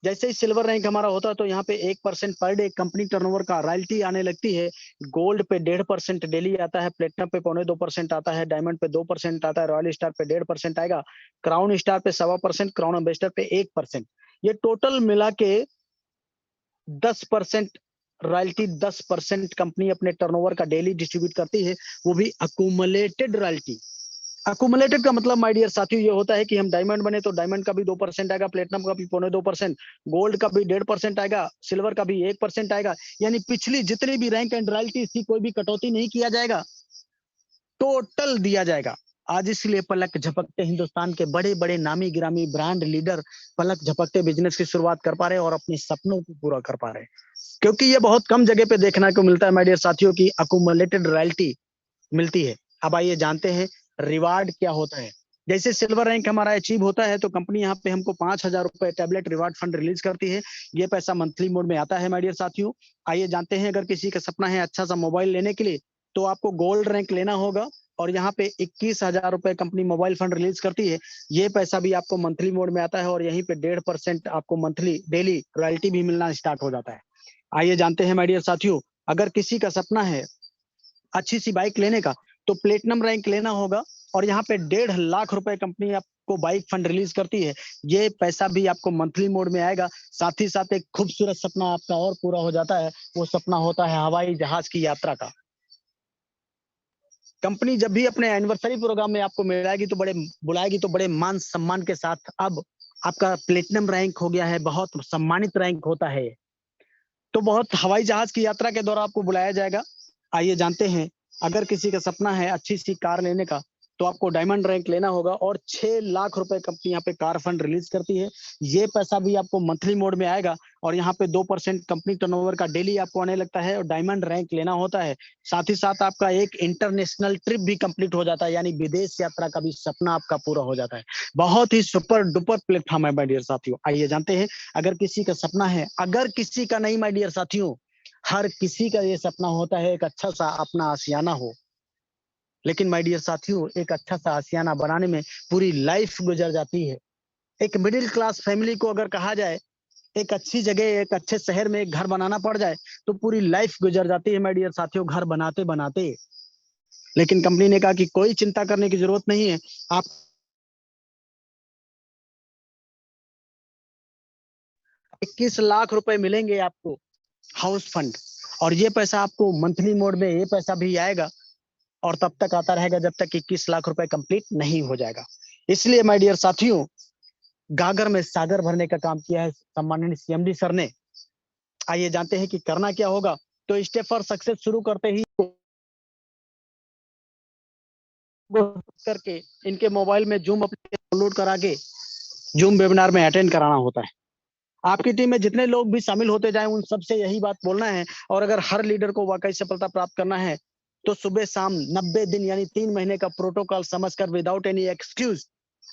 जैसे ही सिल्वर रैंक हमारा होता है तो यहाँ पे 1% पर डे कंपनी टर्नओवर का रॉयल्टी आने लगती है। गोल्ड पे 1.5% डेली आता है, प्लेटिनम पे 0.25% आता है, डायमंड पे 2% आता है, रॉयल स्टार पे 1.5% आएगा, क्राउन स्टार पे 1.25%, क्राउन एम्बेसडर पे 1%। ये टोटल मिला के 10% रॉयल्टी 10% कंपनी अपने टर्नओवर का डेली डिस्ट्रीब्यूट करती है, वो भी अकुमुलेटेड रॉयल्टी। अकुमुलेटेड का मतलब माय डियर साथियों ये होता है कि हम डायमंड बने तो डायमंड का भी 2% आएगा, प्लेटिनम का भी 0.25%, गोल्ड का भी 1.5% आएगा, सिल्वर का भी 1% आएगा। यानी पिछली जितनी भी रैंक एंड रॉयल्टी थी कोई भी कटौती नहीं किया जाएगा, टोटल दिया जाएगा। आज इसलिए पलक झपकते हिंदुस्तान के बड़े बड़े नामी गिरामी ब्रांड लीडर पलक झपकते बिजनेस की शुरुआत कर पा रहे हैं और अपने सपनों को पूरा कर पा रहे हैं, क्योंकि ये बहुत कम जगह पे देखने को मिलता है माय डियर साथियों की अकुमुलेटेड रॉयल्टी मिलती है। अब आइए जानते हैं रिवार्ड क्या होता है। जैसे सिल्वर रैंक हमारा अचीव होता है तो कंपनी यहाँ पे हमको 5,000 रुपए टैबलेट रिवार्ड फंड रिलीज करती है। ये पैसा मंथली मोड में आता है माय डियर साथियों। आइए जानते हैं अगर किसी का सपना है अच्छा सा मोबाइल लेने के लिए तो आपको गोल्ड रैंक लेना होगा और यहाँ पे 21,000 रुपए कंपनी मोबाइल फंड रिलीज करती है। ये पैसा भी आपको मंथली मोड में आता है और यहीं पे 1.5% आपको मंथली डेली रॉयल्टी भी मिलना स्टार्ट हो जाता है। आइए जानते हैं माय डियर साथियों, अगर किसी का सपना है अच्छी सी बाइक लेने का तो प्लेटिनम रैंक लेना होगा और यहाँ पे 1.5 लाख रुपए कंपनी आपको बाइक फंड रिलीज करती है। ये पैसा भी आपको मंथली मोड में आएगा। साथ ही साथ एक खूबसूरत सपना आपका और पूरा हो जाता है, वो सपना होता है हवाई जहाज की यात्रा का। कंपनी जब भी अपने एनिवर्सरी प्रोग्राम में आपको बुलाएगी तो बड़े मान सम्मान के साथ। अब आपका प्लेटिनम रैंक हो गया है, बहुत सम्मानित रैंक होता है, तो बहुत हवाई जहाज की यात्रा के दौरान आपको बुलाया जाएगा। आइए जानते हैं, अगर किसी का सपना है अच्छी सी कार लेने का, तो आपको डायमंड रैंक लेना होगा और 6 लाख रुपए कंपनी यहाँ पे कार फंड रिलीज करती है। ये पैसा भी आपको मंथली मोड में आएगा और यहाँ पे 2% कंपनी टर्नओवर का डेली आपको आने लगता है और डायमंड रैंक लेना होता है। साथ ही साथ आपका एक इंटरनेशनल ट्रिप भी कंप्लीट हो जाता है, यानी विदेश यात्रा का भी सपना आपका पूरा हो जाता है। बहुत ही सुपर डुपर प्लेटफॉर्म है माय डियर साथियों। आइए जानते हैं, अगर किसी का सपना है, अगर किसी का नहीं माय डियर साथियों, हर किसी का ये सपना होता है एक अच्छा सा अपना आशियाना हो, लेकिन माय डियर साथियों एक अच्छा सा आशियाना बनाने में पूरी लाइफ गुजर जाती है। एक मिडिल क्लास फैमिली को अगर कहा जाए एक अच्छी जगह, एक अच्छे शहर में एक घर बनाना पड़ जाए तो पूरी लाइफ गुजर जाती है माय डियर साथियों घर बनाते बनाते। लेकिन कंपनी ने कहा कि कोई चिंता करने की जरूरत नहीं है, आप 21 लाख रुपए मिलेंगे आपको हाउस फंड, और ये पैसा आपको मंथली मोड में ये पैसा भी आएगा और तब तक आता रहेगा जब तक 21 लाख रुपए कंप्लीट नहीं हो जाएगा। इसलिए माय डियर साथियों गागर में सागर भरने का काम किया है सम्माननीय सीएमडी सर ने। आइए जानते हैं कि करना क्या होगा। तो स्टेप फॉर सक्सेस शुरू करते ही करके इनके मोबाइल में जूम एप्लीकेशन डाउनलोड करा के जूम वेबिनार में अटेंड कराना होता है। आपकी टीम में जितने लोग भी शामिल होते जाएं उन सबसे यही बात बोलना है, और अगर हर लीडर को वाकई सफलता प्राप्त करना है तो सुबह शाम 90 दिन यानी 3 महीने का प्रोटोकॉल समझकर विदाउट एनी एक्सक्यूज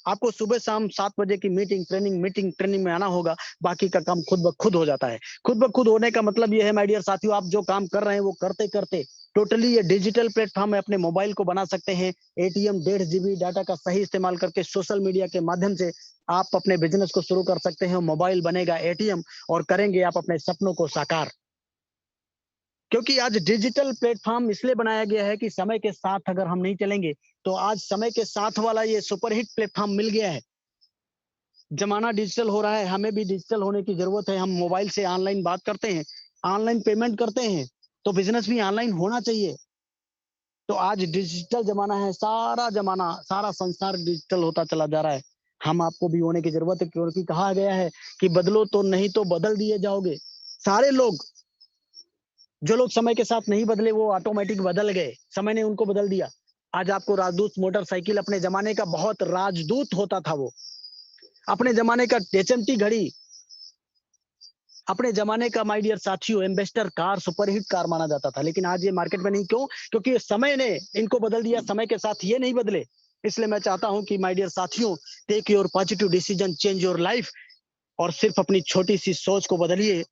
आपको सुबह शाम 7 बजे की मीटिंग ट्रेनिंग में आना होगा। बाकी का काम खुद ब खुद हो जाता है। खुद ब खुद होने का मतलब यह है माय डियर साथियों, आप जो काम कर रहे हैं वो करते करते टोटली ये डिजिटल प्लेटफॉर्म में अपने मोबाइल को बना सकते हैं। एटीएम 1.5 GB डाटा का सही इस्तेमाल करके सोशल मीडिया के माध्यम से आप अपने बिजनेस को शुरू कर सकते हैं। मोबाइल बनेगा एटीएम और करेंगे आप अपने सपनों को साकार। क्योंकि आज डिजिटल प्लेटफॉर्म इसलिए बनाया गया है कि समय के साथ अगर हम नहीं चलेंगे तो आज समय के साथ वाला ये सुपरहिट प्लेटफॉर्म मिल गया है। जमाना डिजिटल हो रहा है, हमें भी डिजिटल होने की जरूरत है। हम मोबाइल से ऑनलाइन बात करते हैं, ऑनलाइन पेमेंट करते हैं, तो बिजनेस भी ऑनलाइन होना चाहिए। तो आज डिजिटल जमाना है, सारा संसार डिजिटल होता चला जा रहा है। हम आपको भी होने की जरूरत है, क्योंकि कहा गया है कि बदलो तो नहीं तो बदल दिए जाओगे। सारे लोग, जो लोग समय के साथ नहीं बदले वो ऑटोमेटिक बदल गए, समय ने उनको बदल दिया। आज आपको राजदूत मोटरसाइकिल, अपने जमाने का बहुत राजदूत होता था वो, अपने जमाने का एचएमटी घड़ी, अपने जमाने का माय डियर साथियों एम्बेसडर कार सुपरहिट कार माना जाता था। लेकिन आज ये मार्केट में नहीं, क्यों? क्योंकि समय ने इनको बदल दिया, समय के साथ ये नहीं बदले। इसलिए मैं चाहता हूं कि माय डियर साथियों take your positive decision, change your life, और सिर्फ अपनी छोटी सी सोच को बदलिए।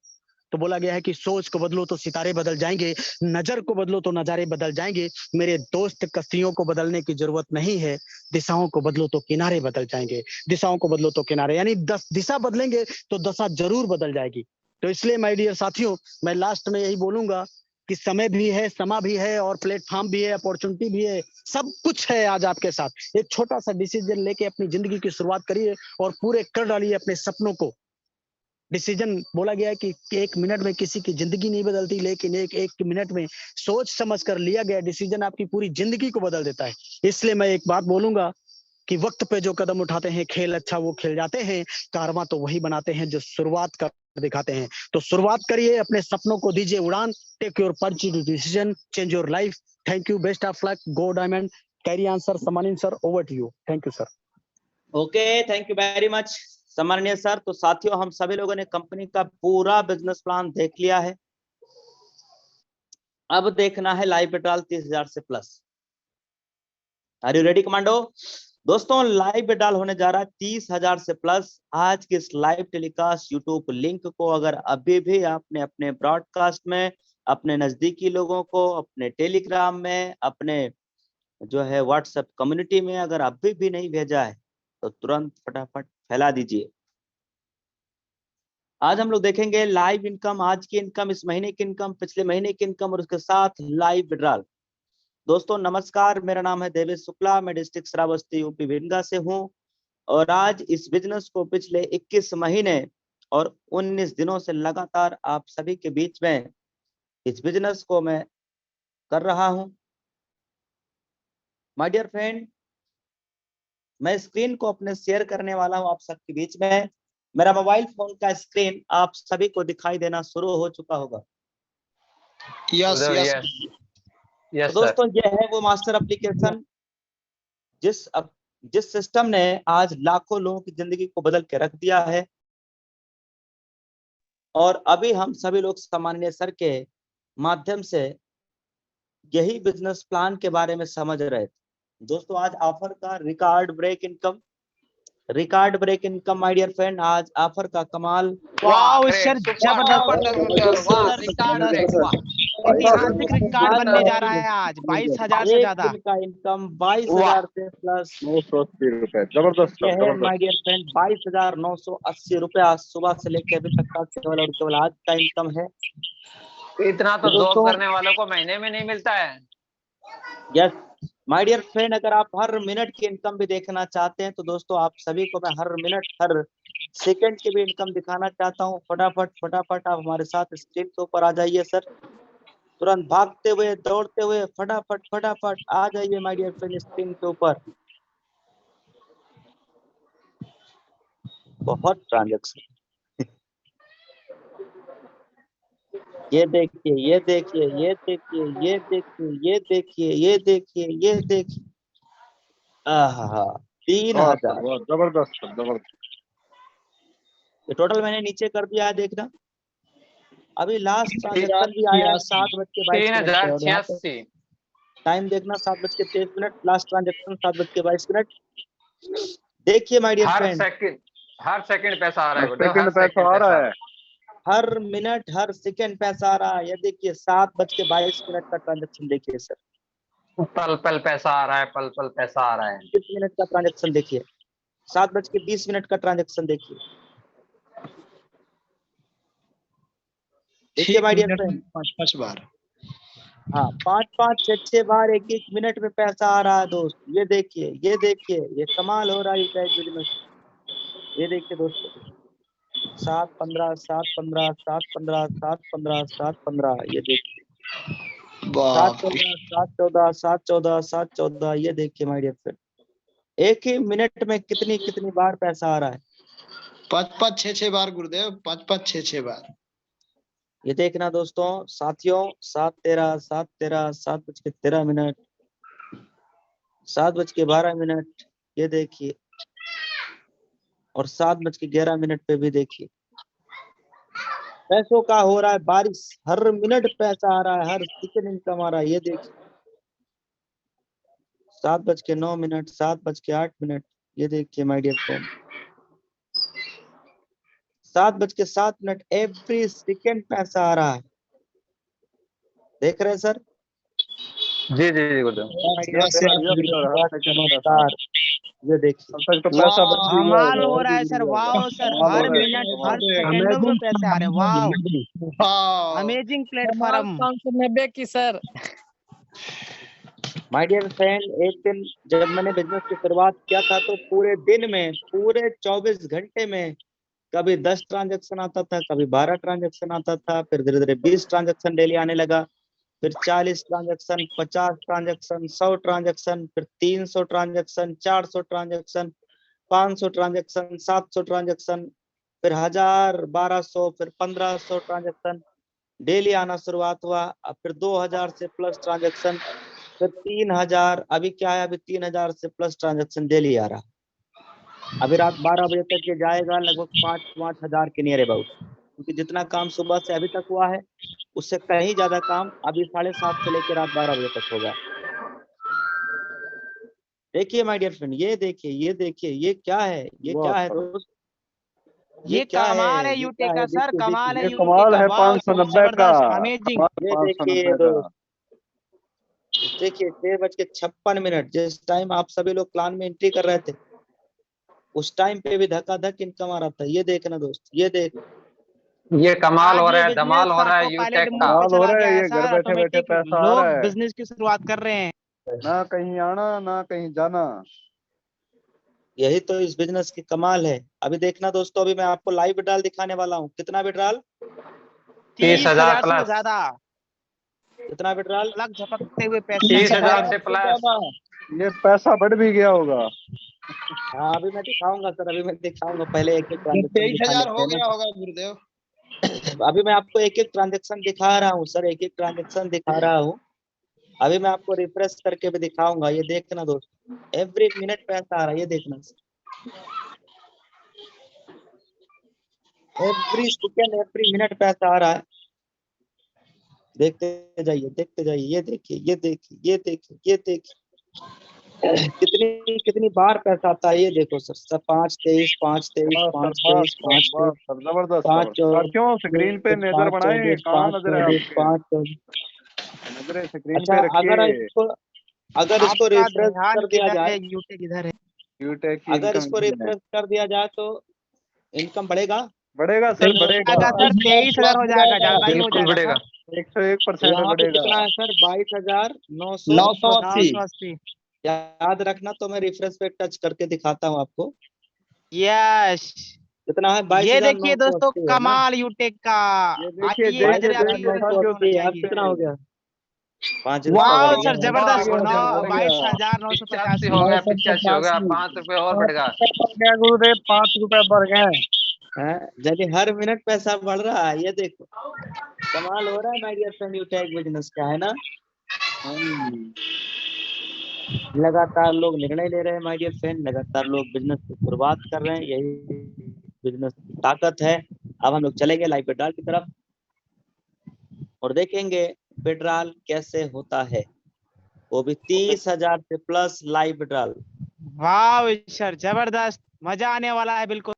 तो बोला गया है कि सोच को बदलो तो सितारे बदल जाएंगे, नजर को बदलो तो नजारे बदल जाएंगे। मेरे दोस्त कश्तियों को बदलने की जरूरत नहीं है, दिशाओं को बदलो तो किनारे बदल जाएंगे। दिशाओं को बदलो तो किनारे, यानी 10 दिशा बदलेंगे तो दशा जरूर बदल जाएगी। तो इसलिए माय डियर साथियों मैं लास्ट में यही बोलूंगा कि समय भी है, समा भी है, और प्लेटफॉर्म भी है, अपॉर्चुनिटी भी है, सब कुछ है आज आपके साथ। एक छोटा सा डिसीजन लेके अपनी जिंदगी की शुरुआत करिए और पूरे कर डालिए अपने सपनों को। डिसीजन बोला गया है कि 1 मिनट में किसी की जिंदगी नहीं बदलती, लेकिन एक मिनट में सोच समझ कर लिया गया डिसीजन आपकी पूरी जिंदगी को बदल देता है। इसलिए मैं एक बात बोलूंगा कि वक्त पे जो कदम उठाते हैं, खेल अच्छा वो खेल जाते हैं, कारवां तो वही बनाते हैं जो शुरुआत कर दिखाते हैं। तो शुरुआत करिए, अपने सपनों को दीजिए उड़ान। Take your positive decision, change your life. Thank you, best of luck, go diamond. Carry on sir, सम्मानित sir, over to you. Thank you sir. Okay, thank you very much सम्माननीय सर। तो साथियों हम सभी लोगों ने कंपनी का पूरा बिजनेस प्लान देख लिया है। अब देखना है लाइव विड्रॉल 30,000 से plus. Are you ready commando? दोस्तों लाइव विड्रॉल होने जा रहा है 30,000 से प्लस। आज के इस लाइव टेलीकास्ट यूट्यूब लिंक को अगर अभी भी आपने अपने ब्रॉडकास्ट में, अपने नजदीकी लोगों को, अपने टेलीग्राम में, अपने जो है व्हाट्सएप कम्युनिटी में अगर अभी भी नहीं भेजा है तो तुरंत फटाफट फैला दीजिए। आज हम लोग देखेंगे लाइव इनकम, आज की इनकम, इस महीने की इनकम, पिछले महीने की इनकम और उसके साथ लाइव विड्रॉल। दोस्तों नमस्कार, मेरा नाम है देवेश शुक्ला, मैं डिस्ट्रिक्ट श्रावस्ती यूपी भिंडा से हूं और आज इस बिजनेस को पिछले 21 महीने और 19 दिनों से लगातार आप सभी के बीच में इस बिजनेस को मैं कर रहा हूं। माय डियर फ्रेंड, मैं स्क्रीन को अपने शेयर करने वाला हूं आप सबके बीच में। मेरा मोबाइल फोन का स्क्रीन आप सभी को दिखाई देना शुरू हो चुका होगा। यस यस तो यस सर। दोस्तों ये है वो मास्टर एप्लीकेशन जिस सिस्टम ने आज लाखों लोगों की जिंदगी को बदल के रख दिया है। और अभी हम सभी लोग सामान्य सर के माध्यम से यही बिजनेस प्लान के बारे में समझ रहे थे। दोस्तों आज ऑफर का record break income my dear friend, आज ऑफर का कमाल। वाह सर, ऐतिहासिक रिकॉर्ड बनने जा रहा है आज 22,000 से ज्यादा का इनकम 22,000 से प्लस 980 रुपए, जबरदस्त ये है माय डियर फ्रेंड 22,980 रुपए आज सुबह से लेकर अभी तक का केवल और केवल आज का इनकम है। इतना तो जॉब करने वालों को महीने में नहीं मिलता है। यस माय डियर फ्रेंड, अगर आप हर मिनट की इनकम भी देखना चाहते हैं तो दोस्तों आप सभी को मैं हर मिनट हर सेकंड की भी इनकम दिखाना चाहता हूं। फटाफट आप हमारे साथ स्क्रीन के ऊपर आ जाइए सर, तुरंत भागते हुए दौड़ते हुए फटाफट आ जाइए माय डियर फ्रेंड स्क्रीन के ऊपर। बहुत ट्रांजैक्शन, ये देखिए आहा 3,000 जबरदस्त। ये टोटल मैंने नीचे कर दिया है, देखना अभी लास्ट ट्रांजैक्शन भी आया 7:22 टाइम देखना 7:23, लास्ट ट्रांजैक्शन 7:22। देखिए माय डियर फ्रेंड हर सेकंड पैसा आ रहा है, सेकंड पैसा आ रहा है, हर मिनट हर सेकंड पैसा आ रहा है। ये देखिए 7:22 का ट्रांजैक्शन देखिए सर, पल पल पैसा आ रहा है, पल पल पैसा आ रहा है। 20 मिनट का ट्रांजैक्शन देखिए, 7:20 का ट्रांजैक्शन देखिए माय डियर फ्रेंड 5 बार, हाँ 5 6 बार एक मिनट में पैसा आ रहा है दोस्त। ये देखिए ये कमाल हो रहा है इस बिजनेस। ये देखिए दोस्तों 7-15 7-15 7-15 7-15 7-15, ये देखिए 7-14 7-14 7-14। ये देखिए माय डियर फ्रेंड एक ही मिनट में कितनी बार पैसा आ रहा है। 5-5 6-6 बार गुरुदेव, 5-5 6-6 बार। ये देखना दोस्तों साथियों 7-13 7:13 7:12, ये देखिए और 7:11 पे भी देखिए पैसों का हो रहा है बारिश। हर मिनट पैसा आ रहा है, हर सेकंड इनकम आ रहा है। ये देखिए 7:09 7:08, ये देखिए my dear friend 7:07 every second पैसा आ रहा है। देख रहे हैं सर? जी गुरुदेव। ये देखिए कमाल हो रहा है सर, वाह सर, हर मिनट हर सेकंडों में पैसे आ रहे हैं। वाह अमेजिंग प्लेटफॉर्म। 590 की सर। माय डियर फ्रेंड, एक दिन जब मैंने बिजनेस की शुरुआत किया था तो पूरे दिन में पूरे 24 घंटे में कभी 10 ट्रांजैक्शन आता था, कभी 12 ट्रांजैक्शन आता था, फिर धीरे धीरे 20 ट्रांजैक्शन डेली आने लगा, फिर 40 ट्रांजैक्शन 50 ट्रांजैक्शन 100 ट्रांजैक्शन, फिर 300 ट्रांजैक्शन 400 ट्रांजैक्शन 500 ट्रांजैक्शन 700 ट्रांजैक्शन, फिर 1000 1200 फिर 1500 ट्रांजैक्शन डेली आना शुरुआत हुआ। अब फिर 2000 से प्लस ट्रांजैक्शन, फिर 3000, अभी क्या है अभी 3000 से प्लस ट्रांजैक्शन डेली आ रहा। अभी रात 12 बजे तक ये जाएगा लगभग 5 हजार के नियर अबाउट, क्योंकि जितना काम सुबह से अभी तक हुआ है उससे कहीं ज्यादा काम अभी 7:30 से लेकर रात 12 बजे तक होगा। देखिए माय डियर फ्रेंड, ये देखिए ये क्या है, ये क्या है दोस्त, ये कमाल है यूटे का सर, कमाल है। कमाल है 590 का, अमेजिंग। ये देखिए दोस्त, देखिए 6:56 जिस टाइम आप सभी लोग प्लान में एंट्री कर रहे थे उस टाइम पे भी धकाधक इनकम आ रहा था। ये देखना दोस्त, ये देख, ये कमाल हो रहा है, धमाल हो रहा है यूटेक का। कमाल हो रहा है, ये घर बैठे बैठे पैसा आ रहा है। बिजनेस की शुरुआत कर रहे हैं, ना कहीं आना ना कहीं जाना। यही तो इस बिजनेस की कमाल है। अभी देखना दोस्तों, अभी मैं आपको लाइव विड्रॉल दिखाने वाला हूँ। कितना विड्रॉल? 30,000 प्लस। ज्यादा कितना विड्रॉल? अलग झपकते हुए पैसे 30,000 से प्लस। ये पैसा बढ़ भी गया होगा। हाँ अभी मैं दिखाऊंगा सर, अभी मैं दिखाऊंगा, पहले एक एक ट्रांजेक्शन 23,000 हो गया होगा गुरुदेव। अभी मैं आपको एक एक ट्रांजेक्शन दिखा रहा हूँ सर, एक एक ट्रांजेक्शन दिखा रहा हूँ। अभी मैं आपको रिफ्रेश करके भी दिखाऊंगा, ये देखना दोस्तों, एवरी मिनट पैसा आ रहा है, ये देखना एवरी सेकेंड एवरी मिनट पैसा आ रहा है। देखते जाइए देखते जाइए, ये देखिए ये देखिए ये देखिए ये देखिए कितनी कितनी बार पैसा आता है, ये देखो सर। सब 5-23 5-23 बस 5-23 बस बस 5-23 सर, जबरदस्त 5 साथियों, स्क्रीन पे नजर बढ़ाएं, कहाँ नजर है आपके? 5-24 नजरें स्क्रीन अच्छा पे रखिए। अगर इसको आपका रिफ्रेश ध्यान कर दिया किधर जाए, है, यूटे किधर है? यूटेक की अगर इनकम इसको रिफ्रेश कर दिया जाए तो इनकम बढ़ेगा। बढ़ेगा सर, बढ़ेगा। जाएगा सर, 23,000 हो जाएगा, ज्यादा ही हो बिल्कुल जाएगा बढ़ेगा। सर। 101% यहाँ पे बढ़ेगा। कितना है सर? 22,980। 980। याद रखना, तो मैं रिफ्रेश पे टच करके दिखाता हूँ आपको। यस, कितना है? ये देखिए दोस्तों 22,980 है ना? कमाल यूटेक का। ये देखिए आइए देखिए नजरे आपकी देखिए यूटेक पर साथियों, होना अब चाहिए। कितना हो गया? 5 वाह बढ़ सर, गया है। जबरदस्त। बढ़ गया, बढ़ गया। 22,985। 85 हो गया, 85 हो गया, 5 रुपए और बढ़ गया। गुरुदेव 5 रुपए बढ़ गए। हैं? यानी हर मिनट पैसा बढ़ रहा है, ये देखो कमाल हो रहा है my dear friend, UTech business का, है ना? लगातार लोग निर्णय ले रहे हैं माय डियर फ्रेंड, लगातार लोग बिजनेस की शुरुआत कर रहे हैं, यही बिजनेस की ताकत है। अब हम लोग चलेंगे लाइव विड्रॉल की तरफ और देखेंगे विड्रॉल कैसे होता है, वो भी 30,000 से प्लस लाइव विड्रॉल। वाह सर, जबरदस्त, मजा आने वाला है बिल्कुल।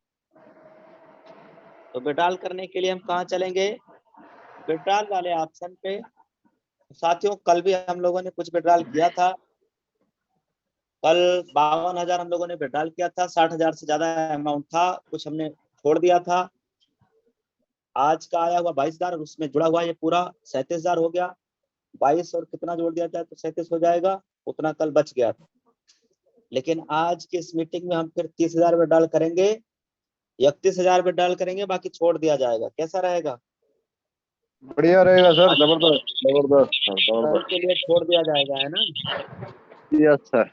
तो विड्रॉल करने के लिए हम कहाँ चलेंगे? विड्रॉल वाले ऑप्शन पे। साथियों कल भी हम लोगों ने कुछ विड्रॉल किया था, कल 52,000 हम लोगों ने विड्रॉल किया था, 60,000 से ज्यादा अमाउंट था, कुछ हमने छोड़ दिया था। आज का आया हुआ 22,000 और उसमें जुड़ा हुआ ये पूरा 37,000 हो गया। 22 और कितना जोड़ दिया जाए तो 37 हो जाएगा, उतना कल बच गया था। लेकिन आज की इस मीटिंग में हम फिर 30,000 विड्रॉल करेंगे, 31,000 विड्रॉल करेंगे, बाकी छोड़ दिया जाएगा। कैसा रहेगा? बढ़िया रहेगा सर, जबरदस्त जबरदस्त सर, कल जबरदस्त। के लिए छोड़ दिया जाएगा, है ना? Yes sir.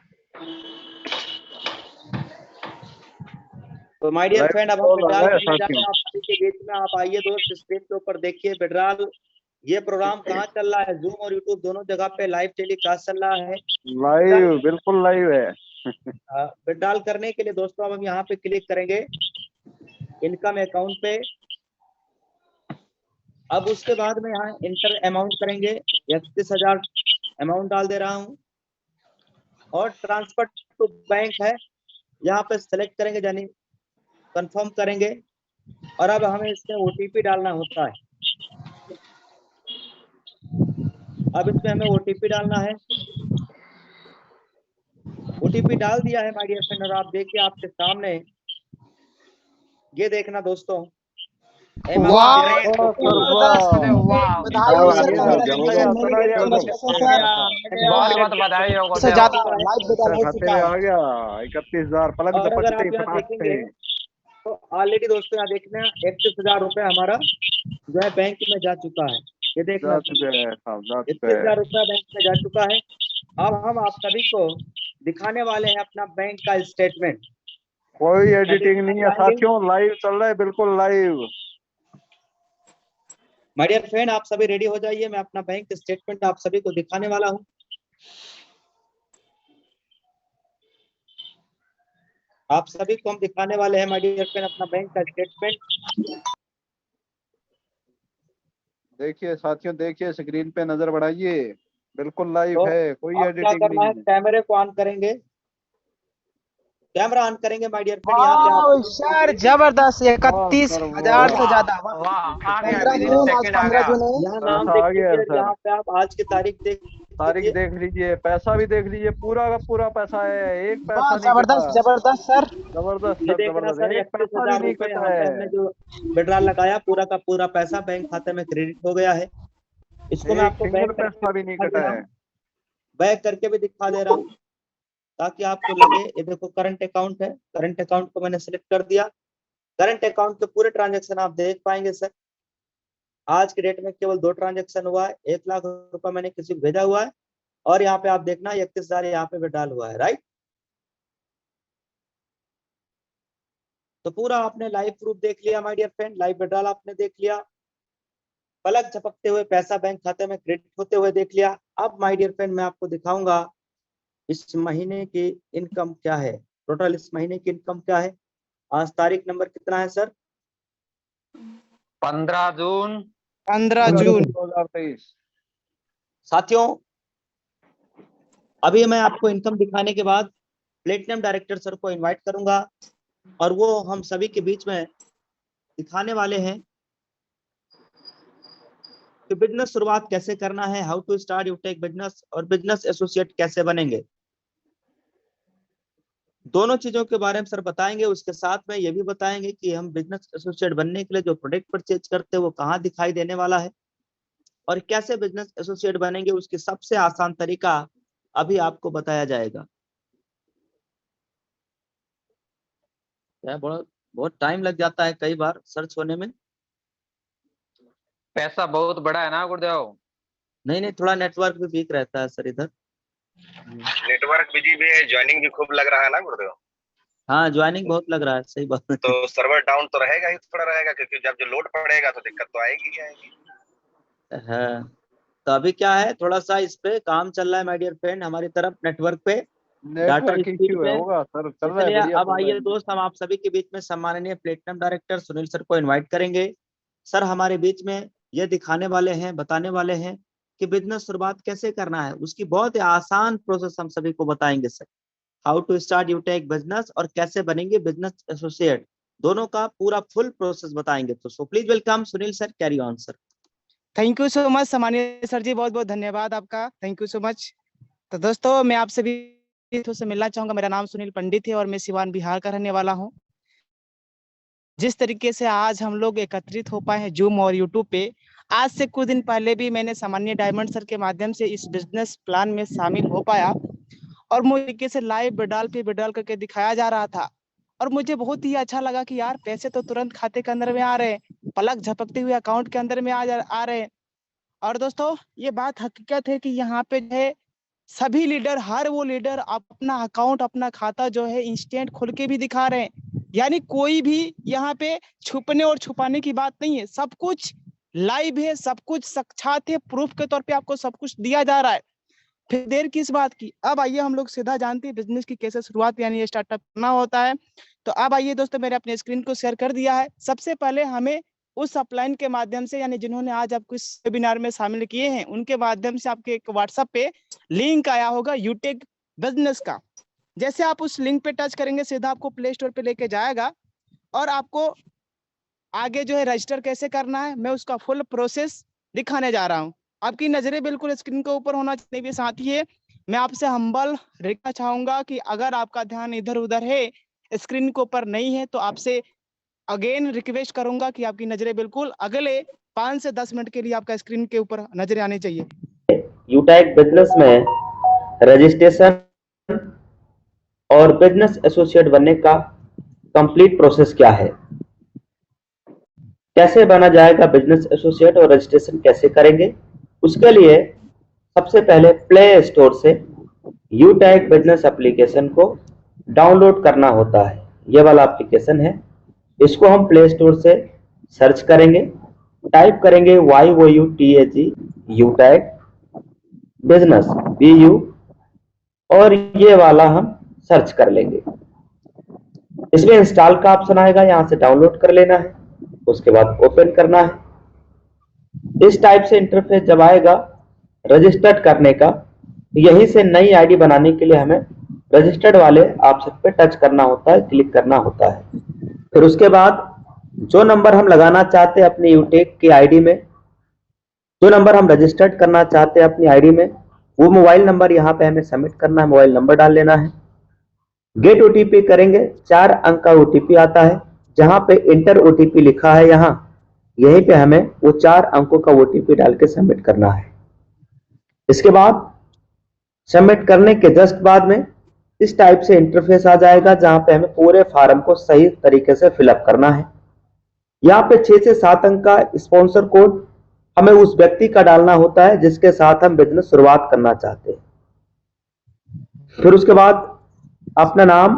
तो माय डियर फ्रेंड, अब हम कॉल आ विड्रॉल गया करने जा रहे साथियों। हैं आप सभी के बीच में। आप आइए दोस्त, स्क्रीन के ऊपर देखिए विड्रॉल। ये प्रोग्राम कहाँ चल रहा है? जूम और यूट्यूब दोनों जगह पे लाइव टेलीकास्ट चल रहा है। लाइव, बिल्कुल लाइव है। विड्रॉल करने के लिए दोस्तों अब हम यहाँ पे क्लिक करेंगे इनकम अकाउंट पे। अब उसके बाद में यहाँ इंटर अमाउंट करेंगे, 31,000 अमाउंट डाल दे रहा हूँ और ट्रांसफर टू बैंक है, यहाँ पे सेलेक्ट करेंगे, यानी कंफर्म करेंगे। और अब हमें इसमें ओटीपी डालना होता है। अब इसमें हमें ओटीपी डालना है। ओटीपी डाल दिया है माय डियर फ्रेंड, और आप देखिए आपके सामने, ये देखना दोस्तों, वाह, बहुत बधाई हो खाते में आ गया 31,000 पलक और अगर झपकते आप यहाँ फटाक से। देखेंगे तो ऑलरेडी दोस्तों यहाँ देखना 31,000 रुपए हमारा जो है बैंक में जा चुका है। ये देखना जा चुके हैं साहब, जा चुके 31,000 हैं। रुपया बैंक में जा चुका है। अब हम आप सभी को दिखाने वाले हैं अपना बैंक का स्टेटमेंट। कोई एडिटिंग नहीं है साथियों, लाइव चल रहा है, बिल्कुल लाइव। माय डियर फ्रेंड, आप सभी रेडी हो जाइए, मैं अपना बैंक स्टेटमेंट आप सभी को दिखाने वाला हूँ। आप सभी को हम दिखाने वाले हैं माय डियर फ्रेंड अपना बैंक का स्टेटमेंट। देखिए साथियों, देखिए स्क्रीन पे नजर बढ़ाइए, बिल्कुल लाइव तो है, कोई आप क्या एडिटिंग करना नहीं है, है। कैमरे को ऑन करेंगे, कैमरा ऑन करेंगे माय डियर फ्रेंड। यहाँ पे वाह आप सर, जबरदस्त, 31,000 से ज्यादा। वाह, आ गया, 15 विदिन जून, आज सेकंड आ 15 गया। जून है। यहाँ नाम पैसा देख आ गया लीजिए, सर। यहाँ पे आप आज की तारीख देख तारीख लीजिए। देख लीजिए, पैसा भी देख लीजिए, पूरा का पूरा पैसा है, एक वाह, पैसा नहीं कटा। जबरदस्त जबरदस्त सर। जबरदस्त ये सर, देखना जबरदस्त, सर, एक पैसा भी 31,000 नहीं रुपए कटा यहाँ पे हमने है। जो विड्रॉल लगाया पूरा का पूरा पैसा बैंक खाते में क्रेडिट हो गया है। इसको मैं एक आपको सिंगल बैक करके पैसा भी नहीं दिखा दे कटा रहा है। हूँ, बैक करके भी दिखा दे रहा हूँ ताकि आपको लगे। ये देखो करंट अकाउंट है, करंट अकाउंट को मैंने सिलेक्ट कर दिया। करंट अकाउंट के पूरे ट्रांजेक्शन आप देख पाएंगे सर। आज के डेट में केवल 2 ट्रांजेक्शन हुआ है, 1 लाख रुपया मैंने किसी को भेजा हुआ है और यहाँ पे आप देखना 31,000 यहाँ पे विड्रॉल हुआ है, राइट। तो पूरा आपने लाइव प्रूफ देख लिया my dear friend, live withdrawal आपने देख लिया, पलक झपकते हुए पैसा बैंक खाते में क्रेडिट होते हुए देख लिया। अब माय डियर फ्रेंड मैं आपको दिखाऊंगा इस महीने की इनकम क्या है, टोटल इस महीने की इनकम क्या है। आज तारीख नंबर कितना है सर? 15 जून 15 जून 2023। साथियों अभी मैं आपको इनकम दिखाने के बाद प्लेटिनम डायरेक्टर सर को इनवाइट करूंगा और वो हम सभी के बीच में दिखाने वाले हैं कि बिजनेस शुरुआत कैसे करना है, how to start UTech business, और बिजनेस एसोसिएट कैसे बनेंगे। दोनों चीजों के बारे में सर बताएंगे। उसके साथ में ये भी बताएंगे कि हम बिजनेस एसोसिएट बनने के लिए जो प्रोडक्ट परचेज करते हैं वो कहाँ दिखाई देने वाला है, और कैसे बिजनेस एसोसिएट बनेंगे उसकी सबसे आसान तरीका अभी आपको बताया जाएगा। बहुत टाइम लग जाता है कई बार सर्च होने में। पैसा बहुत बड़ा है ना गुरुदेव। नहीं, थोड़ा नेटवर्क भी वीक रहता है सर इधर। नेटवर्क बिजी भी है, ज्वाइनिंग भी खूब लग रहा है ना गुरुदेव। हाँ ज्वाइनिंग बहुत लग रहा है, सही बात है। तो सर्वर डाउन तो रहेगा ही, थोड़ा रहेगा, क्योंकि जब जो लोड पड़ेगा तो दिक्कत तो आएगी ही आएगी। हाँ तो अभी क्या है, थोड़ा सा इस पे काम चल रहा है माय डियर फ्रेंड हमारी तरफ, नेटवर्क पे, डाटा स्पीड पे होगा सर, चल रहा है बढ़िया। अब आइए दोस्त, हम आप सभी के बीच में सम्माननीय प्लेटिनम डायरेक्टर सुनील सर को इनवाइट करेंगे। सर हमारे बीच में ये दिखाने वाले हैं, बताने वाले हैं कि बिजनेस शुरुआत कैसे करना है, उसकी बहुत ही आसान प्रोसेस हम सभी को बताएंगे sir. How to start UTech business और कैसे बनेंगे बिजनेस एसोसिएट, दोनों का पूरा फुल प्रोसेस बताएंगे। तो so please welcome Sunil sir, carry on sir. Thank you so much सम्मानीय सर जी, बहुत बहुत धन्यवाद आपका, थैंक यू सो मच। तो दोस्तों मैं आप सभी से मिलना चाहूंगा। मेरा नाम सुनील पंडित है और मैं सिवान बिहार का रहने वाला हूँ। जिस तरीके से आज हम लोग एकत्रित हो पाए हैं जूम और यूट्यूब पे, आज से कुछ दिन पहले भी मैंने सामान्य डायमंड सर के माध्यम से इस बिजनेस प्लान में शामिल हो पाया और मुझे तरीके से लाइव विड्रॉल करके दिखाया जा रहा था और मुझे बहुत ही अच्छा लगा कि यार पैसे तो तुरंत खाते के अंदर में आ रहे हैं, पलक झपकते हुए अकाउंट के अंदर में आ रहे हैं। और दोस्तों ये बात हकीकत है कि यहाँ पे जो है सभी लीडर, हर वो लीडर अपना अकाउंट, अपना खाता जो है इंस्टेंट खोल के भी दिखा रहे हैं। यानी कोई भी यहाँ पे छुपने और छुपाने की बात नहीं है, सब कुछ लाइव है, सब कुछ साक्षात है, प्रूफ के तौर पे आपको सब कुछ दिया जा रहा है। फिर देर किस बात की, अब आइए हम लोग सीधा जानते हैं बिजनेस की कैसे शुरुआत यानी स्टार्टअप करना होता है। तो अब आइए दोस्तों, मैंने अपने स्क्रीन को शेयर कर दिया है। सबसे पहले हमें उस अपलाइन के माध्यम से, यानी जिन्होंने आज आपको इस वेबिनार में शामिल किए हैं उनके माध्यम से आपके एक व्हाट्सएप पे लिंक आया होगा यूटेक बिजनेस का। जैसे आप उस लिंक पे टच करेंगे सीधा आपको प्ले स्टोर पे लेके जाएगा और आपको आगे जो है रजिस्टर कैसे करना है मैं उसका फुल प्रोसेस दिखाने जा रहा हूँ। आपकी नजरें बिल्कुल स्क्रीन के ऊपर होना चाहिए। भी साथी है, मैं आपसे हम्बल रिक्वेस्ट चाहूंगा कि अगर आपका ध्यान इधर उधर है, स्क्रीन के ऊपर नहीं है, तो आपसे अगेन रिक्वेस्ट करूंगा कि आपकी नजरें बिल्कुल अगले 5 से 10 मिनट के लिए आपका स्क्रीन के ऊपर नजरें आनी चाहिए। यूटेक बिजनेस में रजिस्ट्रेशन और बिजनेस एसोसिएट बनने का कंप्लीट प्रोसेस क्या है, कैसे बना जाएगा बिजनेस एसोसिएट और रजिस्ट्रेशन कैसे करेंगे, उसके लिए सबसे पहले प्ले स्टोर से यूटेक बिजनेस एप्लीकेशन को डाउनलोड करना होता है। ये वाला एप्लीकेशन है, इसको हम प्ले स्टोर से सर्च करेंगे, टाइप करेंगे YOUTAG यूटेक बिजनेस BU और ये वाला हम सर्च कर लेंगे। इसमें इंस्टॉल का ऑप्शन आएगा, यहाँ से डाउनलोड कर लेना है, उसके बाद ओपन करना है। इस टाइप से इंटरफेस जब आएगा रजिस्टर्ड करने का, यहीं से नई आईडी बनाने के लिए हमें रजिस्टर्ड वाले ऑप्शन पे टच करना होता है, क्लिक करना होता है। फिर उसके बाद जो नंबर हम लगाना चाहते हैं अपनी यूटेक की आईडी में, जो नंबर हम रजिस्टर्ड करना चाहते हैं अपनी आईडी में, वो मोबाइल नंबर यहाँ पे हमें सबमिट करना है, मोबाइल नंबर डाल लेना है। गेट OTP करेंगे, 4 अंक का OTP आता है, जहां पे इंटर OTP लिखा है यहाँ, यहीं पे हमें वो 4 अंकों का OTP डाल के सबमिट करना है। इसके बाद सबमिट करने के जस्ट बाद में इस टाइप से इंटरफेस आ जाएगा, जहां पे हमें पूरे फॉर्म को सही तरीके से फिलअप करना है। यहाँ पे 6 से 7 अंक का स्पॉन्सर कोड हमें उस व्यक्ति का डालना होता है जिसके साथ हम बिजनेस शुरुआत करना चाहते हैं। फिर उसके बाद अपना नाम,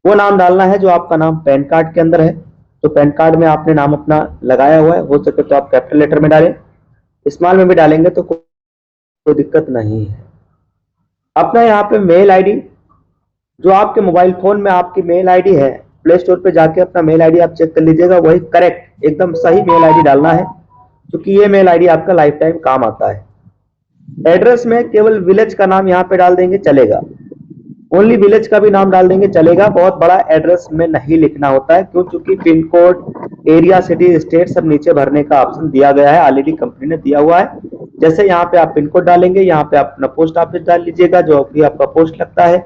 वो नाम डालना है जो आपका नाम पैन कार्ड के अंदर है। तो पैन कार्ड में आपने नाम अपना लगाया हुआ है, हो सके तो आप कैपिटल लेटर में डालें, स्मॉल में भी डालेंगे तो कोई दिक्कत नहीं है। अपना यहाँ पे मेल आईडी, जो आपके मोबाइल फोन में आपकी मेल आईडी है, प्ले स्टोर पे जाके अपना मेल आईडी आप चेक कर लीजिएगा, वही करेक्ट एकदम सही मेल आईडी डालना है, क्योंकि ये मेल आईडी आपका लाइफ टाइम काम आता है। एड्रेस में केवल विलेज का नाम यहाँ पे डाल देंगे चलेगा, ओनली विलेज का भी नाम डाल देंगे चलेगा, बहुत बड़ा एड्रेस में नहीं लिखना होता है, क्यों? क्योंकि pin code, area, city, state सब नीचे भरने का ऑप्शन दिया गया है, ऑलरेडी कंपनी ने दिया हुआ है। जैसे यहाँ पे आप पिन कोड डालेंगे, यहाँ पे आप अपना पोस्ट ऑफिस डाल लीजिएगा जो भी आपका पोस्ट लगता है,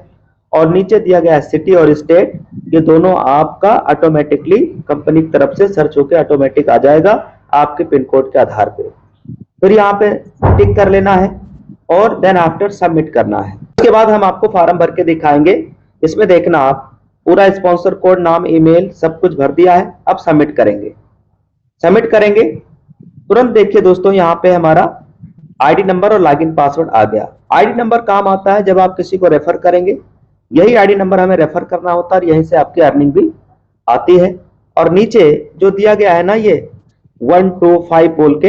और नीचे दिया गया है सिटी और स्टेट, ये दोनों आपका ऑटोमेटिकली कंपनी की तरफ से सर्च होकर ऑटोमेटिक आ जाएगा आपके पिन कोड के आधार पे। फिर यहाँ पे टिक कर लेना है और देन आफ्टर सबमिट करना है। उसके बाद हम आपको फॉर्म भर के दिखाएंगे, इसमें देखना आप पूरा स्पॉन्सर कोड, नाम, ईमेल सब कुछ भर दिया है। अब सबमिट करेंगे। सबमिट करेंगे तुरंत देखिए दोस्तों, यहाँ पे हमारा आईडी नंबर और लॉगिन पासवर्ड आ गया। आईडी नंबर काम आता है जब आप किसी को रेफर करेंगे, यही आईडी नंबर हमें रेफर करना होता है और यहीं से आपकी अर्निंग भी आती है। और नीचे जो दिया गया है ना, ये 1 2 5 बोल के,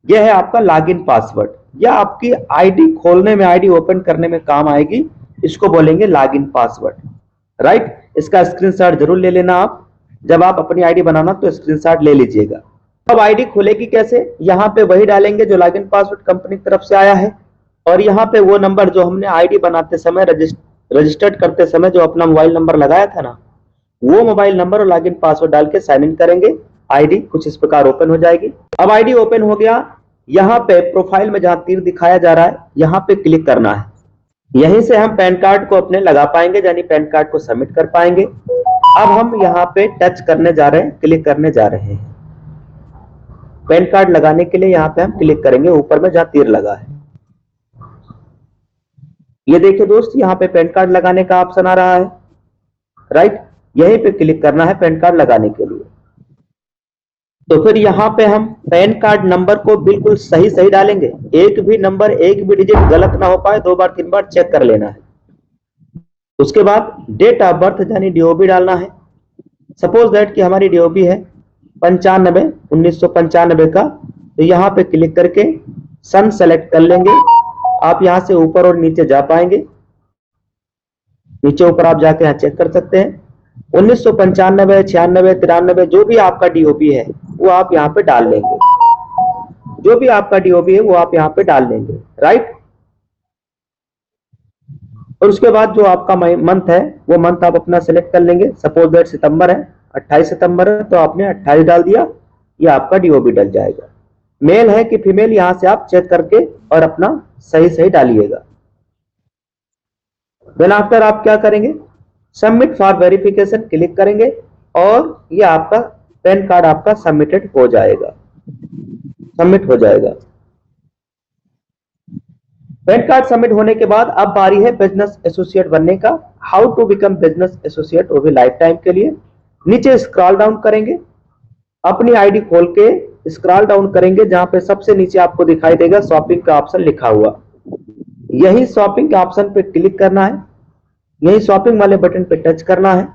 यह है आपका लॉगिन पासवर्ड। यह आपकी आईडी खोलने में, आईडी ओपन करने में काम आएगी, इसको बोलेंगे लॉगिन पासवर्ड, राइट। इसका स्क्रीनशॉट जरूर ले लेना आप, जब आप अपनी आईडी बनाना तो स्क्रीनशॉट ले लीजिएगा। अब आईडी खुलेगी कैसे? यहाँ पे वही डालेंगे जो लॉगिन पासवर्ड कंपनी की तरफ से आया है, और यहाँ पे वो नंबर जो हमने आईडी बनाते समय, रजिस्टर्ड करते समय जो अपना मोबाइल नंबर लगाया था ना, वो मोबाइल नंबर और लॉगिन पासवर्ड डाल के साइन इन करेंगे। आईडी कुछ इस प्रकार ओपन हो जाएगी। अब आईडी ओपन हो गया, यहाँ पे प्रोफाइल में जहां तीर दिखाया जा रहा है, यहाँ पे क्लिक करना है। यहीं से हम पैन कार्ड को अपने लगा पाएंगे, यानी पैन कार्ड को सबमिट कर पाएंगे। अब हम यहाँ पे टच करने जा रहे हैं, क्लिक करने जा रहे हैं। पैन कार्ड लगाने के लिए यहाँ पे हम क्लिक करेंगे ऊपर में जहां तीर लगा है। ये देखिए दोस्त, यहाँ पे पैन कार्ड लगाने का ऑप्शन आ रहा है, राइट। यहीं पे क्लिक करना है पैन कार्ड लगाने के लिए। तो फिर यहाँ पे हम पैन कार्ड नंबर को बिल्कुल सही सही डालेंगे, एक भी नंबर, एक भी डिजिट गलत ना हो पाए, 2 बार 3 बार चेक कर लेना है। उसके बाद डेट ऑफ बर्थ यानी डीओबी डालना है। सपोज दैट कि हमारी डीओबी है 95 1995 का, तो यहाँ पे क्लिक करके सन सेलेक्ट कर लेंगे। आप यहाँ से ऊपर और नीचे जा पाएंगे, नीचे ऊपर आप जाके यहाँ चेक कर सकते हैं। 1995 96 93 जो भी आपका डीओबी है वो आप यहाँ पे डाल लेंगे, जो भी आपका डीओबी है वो आप यहाँ पे डाल लेंगे, राइट। और उसके बाद जो आपका मंथ है वो मंथ आप अपना सेलेक्ट कर लेंगे। सपोज दैट सितंबर है, 28 सितंबर है, तो आपने 28 डाल दिया, ये आपका डीओबी डल जाएगा। मेल है कि फीमेल यहाँ से आप चेक करके और अपना सही सही डालिएगा। देन आफ्टर आप क्या करेंगे? सबमिट फॉर वेरिफिकेशन क्लिक करेंगे और ये आपका पैन कार्ड आपका सबमिटेड हो जाएगा, सबमिट हो जाएगा। पैन कार्ड सबमिट होने के बाद अब बारी है बिजनेस एसोसिएट बनने का। How to become business associate, वो भी लाइफ टाइम के लिए। नीचे स्क्रॉल डाउन करेंगे, अपनी आईडी खोल के स्क्रॉल डाउन करेंगे, जहां पे सबसे नीचे आपको दिखाई देगा शॉपिंग का ऑप्शन लिखा हुआ, यही शॉपिंग के ऑप्शन पे क्लिक करना है, यही शॉपिंग वाले बटन पे टच करना है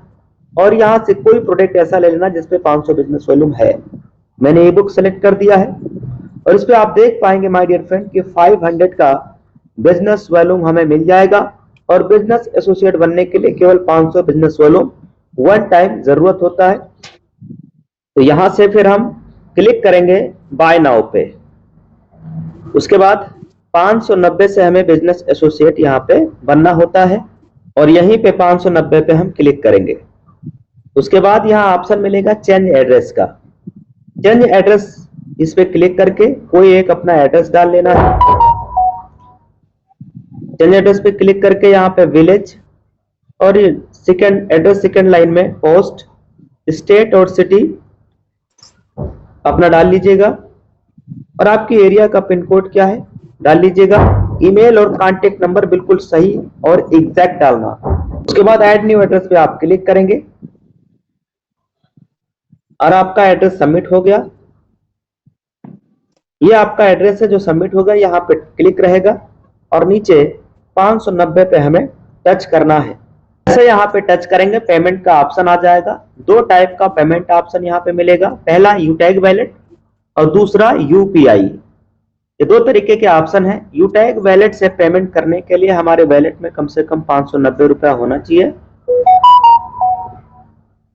और यहां से कोई प्रोडक्ट ऐसा ले लेना जिसपे 500 बिजनेस वॉल्यूम है। मैंने ई बुक सेलेक्ट कर दिया है और इस पे आप देख पाएंगे माय डियर फ्रेंड कि 500 का बिजनेस वॉल्यूम हमें मिल जाएगा और बिजनेस एसोसिएट बनने के लिए केवल 500 बिजनेस वॉल्यूम वन टाइम जरूरत होता है। तो यहां से फिर हम क्लिक करेंगे बाय नाउ पे। उसके बाद 590 से हमें बिजनेस एसोसिएट यहाँ पे बनना होता है और यहीं पे 590 पे हम क्लिक करेंगे। उसके बाद यहाँ ऑप्शन मिलेगा चेंज एड्रेस का। चेंज एड्रेस, इस पे क्लिक करके कोई एक अपना एड्रेस डाल लेना है। चेंज एड्रेस पे क्लिक करके यहाँ पे विलेज और सेकंड एड्रेस, सेकंड लाइन में पोस्ट, स्टेट और सिटी अपना डाल लीजिएगा और आपकी एरिया का पिन कोड क्या है डाल लीजिएगा। ईमेल और कांटेक्ट नंबर बिल्कुल सही और एग्जैक्ट डालना। उसके बाद ऐड न्यू एड्रेस पे आप क्लिक करेंगे और आपका एड्रेस सबमिट हो गया। ये आपका एड्रेस है जो सबमिट होगा, यहाँ पे क्लिक रहेगा और नीचे 590 पे हमें टच करना है। जैसे यहाँ पे टच करेंगे पेमेंट का ऑप्शन आ जाएगा। दो टाइप का पेमेंट ऑप्शन यहाँ पे मिलेगा, पहला यूटैग वैलेट और दूसरा यूपीआई। ये दो तरीके के ऑप्शन है। यूटैग वैलेट से पेमेंट करने के लिए हमारे वैलेट में कम से कम 590 रुपया होना चाहिए।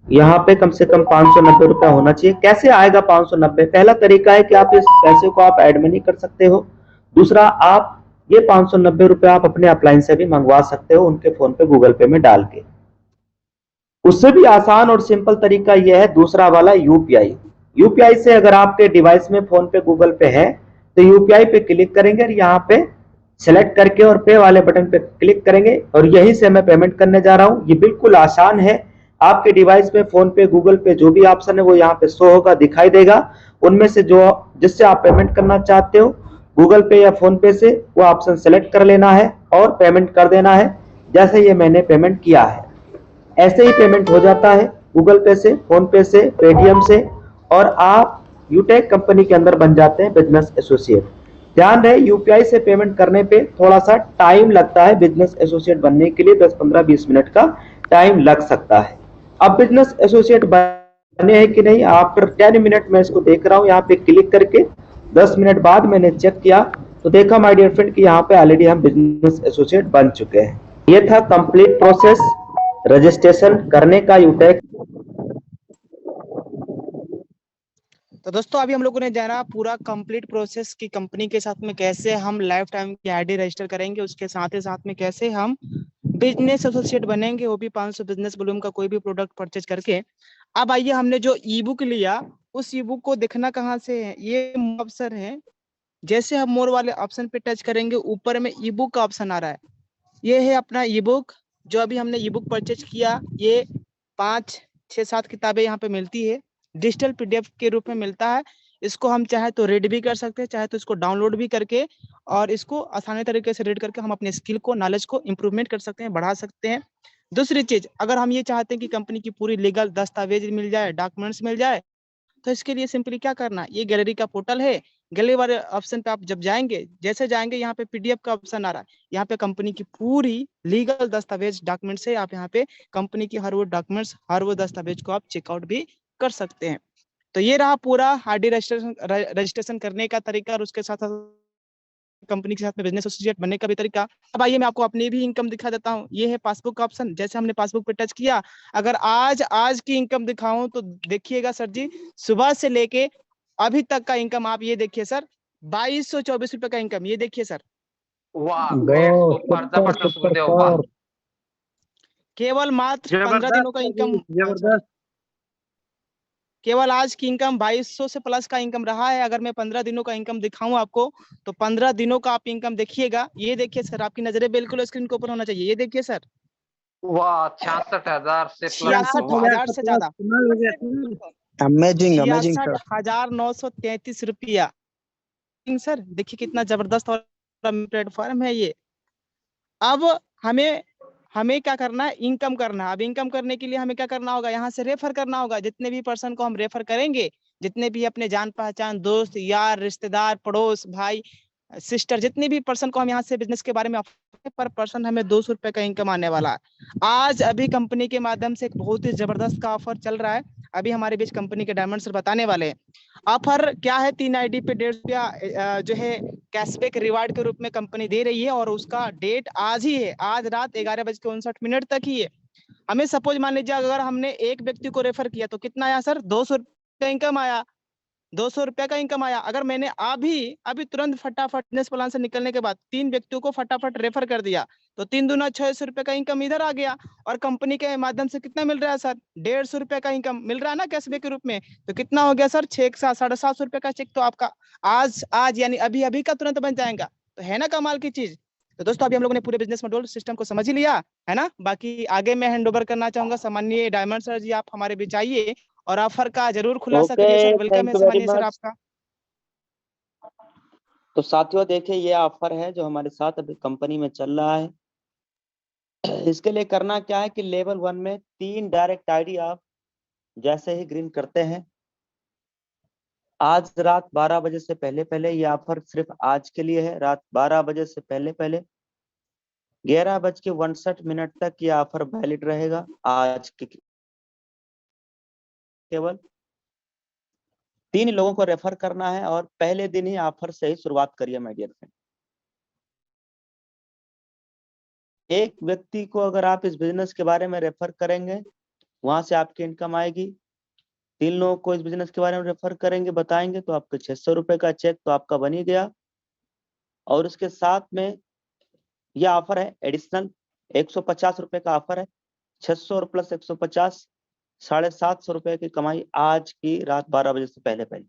यहाँ पे कम से कम 590 रुपया होना चाहिए। कैसे आएगा 590? पहला तरीका है कि आप इस पैसे को आप ऐड मनी कर सकते हो। दूसरा, आप ये 590 रुपया आप अपने अपलाइन से भी मंगवा सकते हो, उनके फोन पे गूगल पे में डाल के। उससे भी आसान और सिंपल तरीका यह है दूसरा वाला यूपीआई। यूपीआई से अगर आपके डिवाइस में फोन पे गूगल पे है तो यूपीआई पे क्लिक करेंगे और यहाँ पे सेलेक्ट करके और पे वाले बटन पे क्लिक करेंगे और यहीं से मैं पेमेंट करने जा रहा हूँ। ये बिल्कुल आसान है। आपके डिवाइस में फोन पे गूगल पे जो भी ऑप्शन है वो यहाँ पे शो होगा, दिखाई देगा। उनमें से जो जिससे आप पेमेंट करना चाहते हो गूगल पे या फोन पे से, वो ऑप्शन सेलेक्ट कर लेना है और पेमेंट कर देना है। जैसे ये मैंने पेमेंट किया है ऐसे ही पेमेंट हो जाता है गूगल पे से, फोन पे से, पेटीएम से, और आप यूटेक कंपनी के अंदर बन जाते हैं बिजनेस एसोसिएट। ध्यान रहे यूपीआई से पेमेंट करने पे थोड़ा सा टाइम लगता है, बिजनेस एसोसिएट बनने के लिए 10, 15, 20 मिनट का टाइम लग सकता है। अब बिजनेस एसोसिएट बने हैं कि नहीं, आफ्टर 10 मिनट मैं इसको देख रहा हूँ यहाँ पे क्लिक करके। 10 मिनट बाद मैंने चेक किया तो देखा माय डियर फ्रेंड कि यहाँ पे ऑलरेडी हम बिजनेस एसोसिएट बन चुके हैं। ये था कंप्लीट प्रोसेस रजिस्ट्रेशन करने का यूटेक। तो दोस्तों अभी हम लोगों ने जाना पूरा कंप्लीट प्रोसेस की कंपनी के साथ में कैसे हम लाइफ टाइम की आईडी रजिस्टर करेंगे, उसके साथ ही साथ में कैसे हम बिजनेस एसोसिएट बनेंगे, वो भी 500 बिजनेस वॉल्यूम का कोई भी प्रोडक्ट परचेज करके। अब आइए, हमने जो ई बुक लिया उस ई बुक को देखना कहाँ से है, ये ऑप्शन है। जैसे हम मोर वाले ऑप्शन पे टच करेंगे ऊपर में ई बुक का ऑप्शन आ रहा है। ये है अपना ई बुक, जो अभी हमने ई बुक परचेज किया। ये 5, 6, 7 किताबें यहाँ पे मिलती है, डिजिटल पीडीएफ के रूप में मिलता है। इसको हम चाहे तो रीड भी कर सकते हैं, चाहे तो इसको डाउनलोड भी करके और इसको आसानी तरीके से रीड करके हम अपने स्किल को, नॉलेज को इम्प्रूवमेंट कर सकते हैं, बढ़ा सकते हैं। दूसरी चीज, अगर हम ये चाहते हैं कि कंपनी की पूरी लीगल दस्तावेज मिल जाए, डॉक्यूमेंट्स मिल जाए, तो इसके लिए सिंपली क्या करना, ये गैलरी का पोर्टल है। गैलरी वाले ऑप्शन पे आप जब जाएंगे, जैसे जाएंगे यहाँ पे पीडीएफ का ऑप्शन आ रहा है। यहाँ पे कंपनी की पूरी लीगल दस्तावेज डॉक्यूमेंट्स है। आप यहाँ पे कंपनी की हर वो डॉक्यूमेंट्स, हर वो दस्तावेज को आप चेकआउट भी कर सकते हैं। तो ये रहा पूरा आईडी रजिस्ट्रेशन करने का तरीका और उसके साथ कंपनी के साथ में बिजनेस एसोसिएट बनने का भी तरीका। अब आइए मैं आपको अपनी भी इनकम दिखा देता हूँ। ये है पासबुक का ऑप्शन। जैसे हमने पासबुक पे टच किया, अगर आज की इनकम दिखाऊं तो देखिएगा सर जी, सुबह से लेके अभी तक का इनकम आप ये देखिए सर, 2224 रुपए का इनकम, ये देखिए सर। वाह, सुपर जबरदस्त गुरुदेव, वाह। केवल मात्र 15 दिनों का इनकम, जबरदस्त। केवल आज की इनकम 2200 से प्लस का इनकम रहा है। अगर मैं 15 दिनों का इनकम दिखाऊं आपको, तो 15 दिनों का आप इनकम देखिएगा। ये देखिए सर, आपकी नजरें बिल्कुल स्क्रीन के ऊपर होना चाहिए। ये देखिए सर, वाह, 66,000 से प्लस, 66,000 से ज्यादा, अमेजिंग अमेजिंग सर। 66,933 रुपया सर। देखिए कितना जबरदस्त और प्लेटफॉर्म है ये। अब हमें क्या करना है, इनकम करना है। अब इनकम करने के लिए हमें क्या करना होगा, यहाँ से रेफर करना होगा। जितने भी पर्सन को हम रेफर करेंगे, जितने भी अपने जान पहचान, दोस्त, यार, रिश्तेदार, पड़ोस, भाई, सिस्टर, जितने भी पर्सन को हम यहाँ से बिजनेस के बारे में, पर पर्सन हमें 200 रुपए का इनकम आने वाला है। आज अभी कंपनी के माध्यम से एक बहुत ही जबरदस्त का ऑफर चल रहा है। अभी हमारे बीच कंपनी के डायमंड सर बताने वाले हैं। ऑफर क्या है, 3 आईडी पे 150 रुपया जो है कैशबैक रिवार्ड के रूप में कंपनी दे रही है, और उसका डेट आज ही है, आज रात 11:59 तक ही है। हमें सपोज मान लीजिए अगर हमने एक व्यक्ति को रेफर किया तो कितना आया सर, 200 रुपया इनकम आया, 200 रुपया का इनकम आया। अगर मैंने अभी तुरंत फटाफट बिजनेस प्लान से निकलने के बाद 3 व्यक्तियों को फटाफट रेफर कर दिया, तो 3 दूना 600 रुपए का इनकम इधर आ गया। और कंपनी के माध्यम से कितना मिल रहा है सर, 150 रुपए का इनकम मिल रहा है ना कैशबैक के रूप में। तो कितना हो गया सर, 750 रुपए का चेक तो आपका आज यानी अभी का तुरंत बन जाएगा। तो है ना कमाल की चीज। तो दोस्तों अभी हम लोगों ने पूरे बिजनेस मॉडल सिस्टम को समझ ही लिया है ना। बाकी आगे मैं हैंड ओवर करना चाहूंगा सामान्य डायमंड सर जी, आप हमारे बीच आइए और ऑफर का जरूर खुलासा करिए सर। वेलकम है सामान्य सर आपका। तो साथियों देखिए, ये ऑफर है जो हमारे साथ अभी कंपनी में चल रहा है। इसके लिए करना क्या है कि लेवल 1 में 3 डायरेक्ट आईडी आप जैसे ही ग्रीन करते हैं, आज रात 12 बजे से पहले ये ऑफर सिर्फ आज के लिए है। रात 12 बजे से पहले 11:61 तक ये ऑफर वैलिड रहेगा। आज के केवल 3 लोगों को रेफर करना है और पहले दिन ही ऑफर से ही शुरुआत करिए माय डियर फ्रेंड। एक व्यक्ति को अगर आप इस बिजनेस के बारे में रेफर करेंगे, वहां से आपकी इनकम आएगी। 3 लोगों को इस बिजनेस के बारे में रेफर करेंगे, बताएंगे, तो आपके 600 रुपए का चेक तो आपका बन ही गया। और उसके साथ में यह ऑफर है एडिशनल 150 रुपए का ऑफर है। 600 और प्लस 150 750 रुपए की कमाई आज की रात 12 बजे से पहले पहले।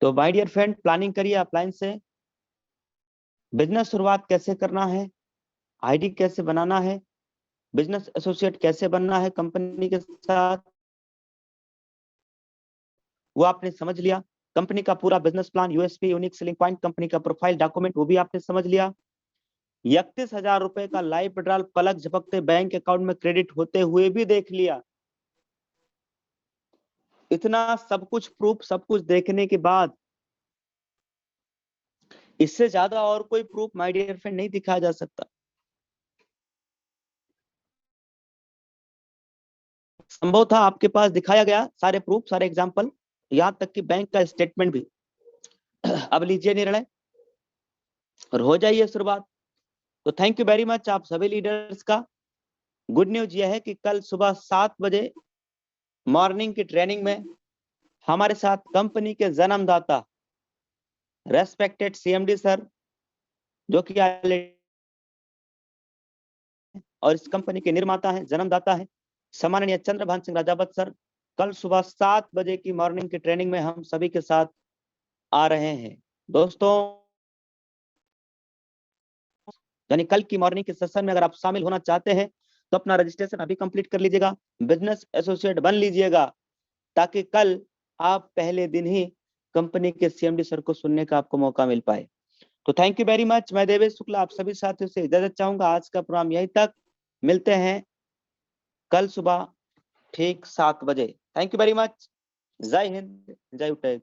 तो माय डियर फ्रेंड, प्लानिंग करिए ऑफलाइन से। बिजनेस शुरुआत कैसे करना है, आईडी कैसे बनाना है, बिजनेस एसोसिएट कैसे बनना है कंपनी के साथ, वो आपने समझ लिया। कंपनी का पूरा business plan, USP, unique selling point, company का प्रोफाइल डॉक्यूमेंट, वो भी आपने समझ लिया। 31,000 रुपए का लाइव विड्रॉल पलक झपकते बैंक अकाउंट में क्रेडिट होते हुए भी देख लिया। इतना सब कुछ प्रूफ, सब कुछ देखने के बाद इससे ज्यादा और कोई प्रूफ माय डियर फ्रेंड नहीं दिखाया जा सकता। संभव था आपके पास दिखाया गया सारे प्रूफ, सारे एग्जांपल, यहां तक कि बैंक का स्टेटमेंट भी। अब लीजिए निर्णय और हो जाइए शुरुआत। तो थैंक यू वेरी मच आप सभी लीडर्स का। गुड न्यूज यह है कि कल सुबह 7 बजे मॉर्निंग की ट्रेनिंग में हमारे साथ कंपनी के जन्मदाता रेस्पेक्टेड सीएमडी सर, जो कि और इस कंपनी के निर्माता हैं, जन्मदाता हैं, सम्माननीय चंद्रभान सिंह राजावत सर, कल सुबह 7 बजे की मॉर्निंग की ट्रेनिंग में हम सभी के साथ आ रहे हैं। दोस्तों, यानी कल की मॉर्निंग के सेशन में अगर आप शामिल होना चाहते हैं तो अपना रजिस्ट्रेशन अभी कंप्लीट कर लीजिएगा, बिजनेस एसोसिएट बन लीजिएगा, ताकि कल आप पहले दिन ही कंपनी के सीएमडी सर को सुनने का आपको मौका मिल पाए। तो थैंक यू वेरी मच। मैं देवेश शुक्ला आप सभी साथियों से इजाजत चाहूंगा। आज का प्रोग्राम यहीं तक, मिलते हैं कल सुबह ठीक 7 बजे। Thank you very much. जय हिंद, जय उटैग।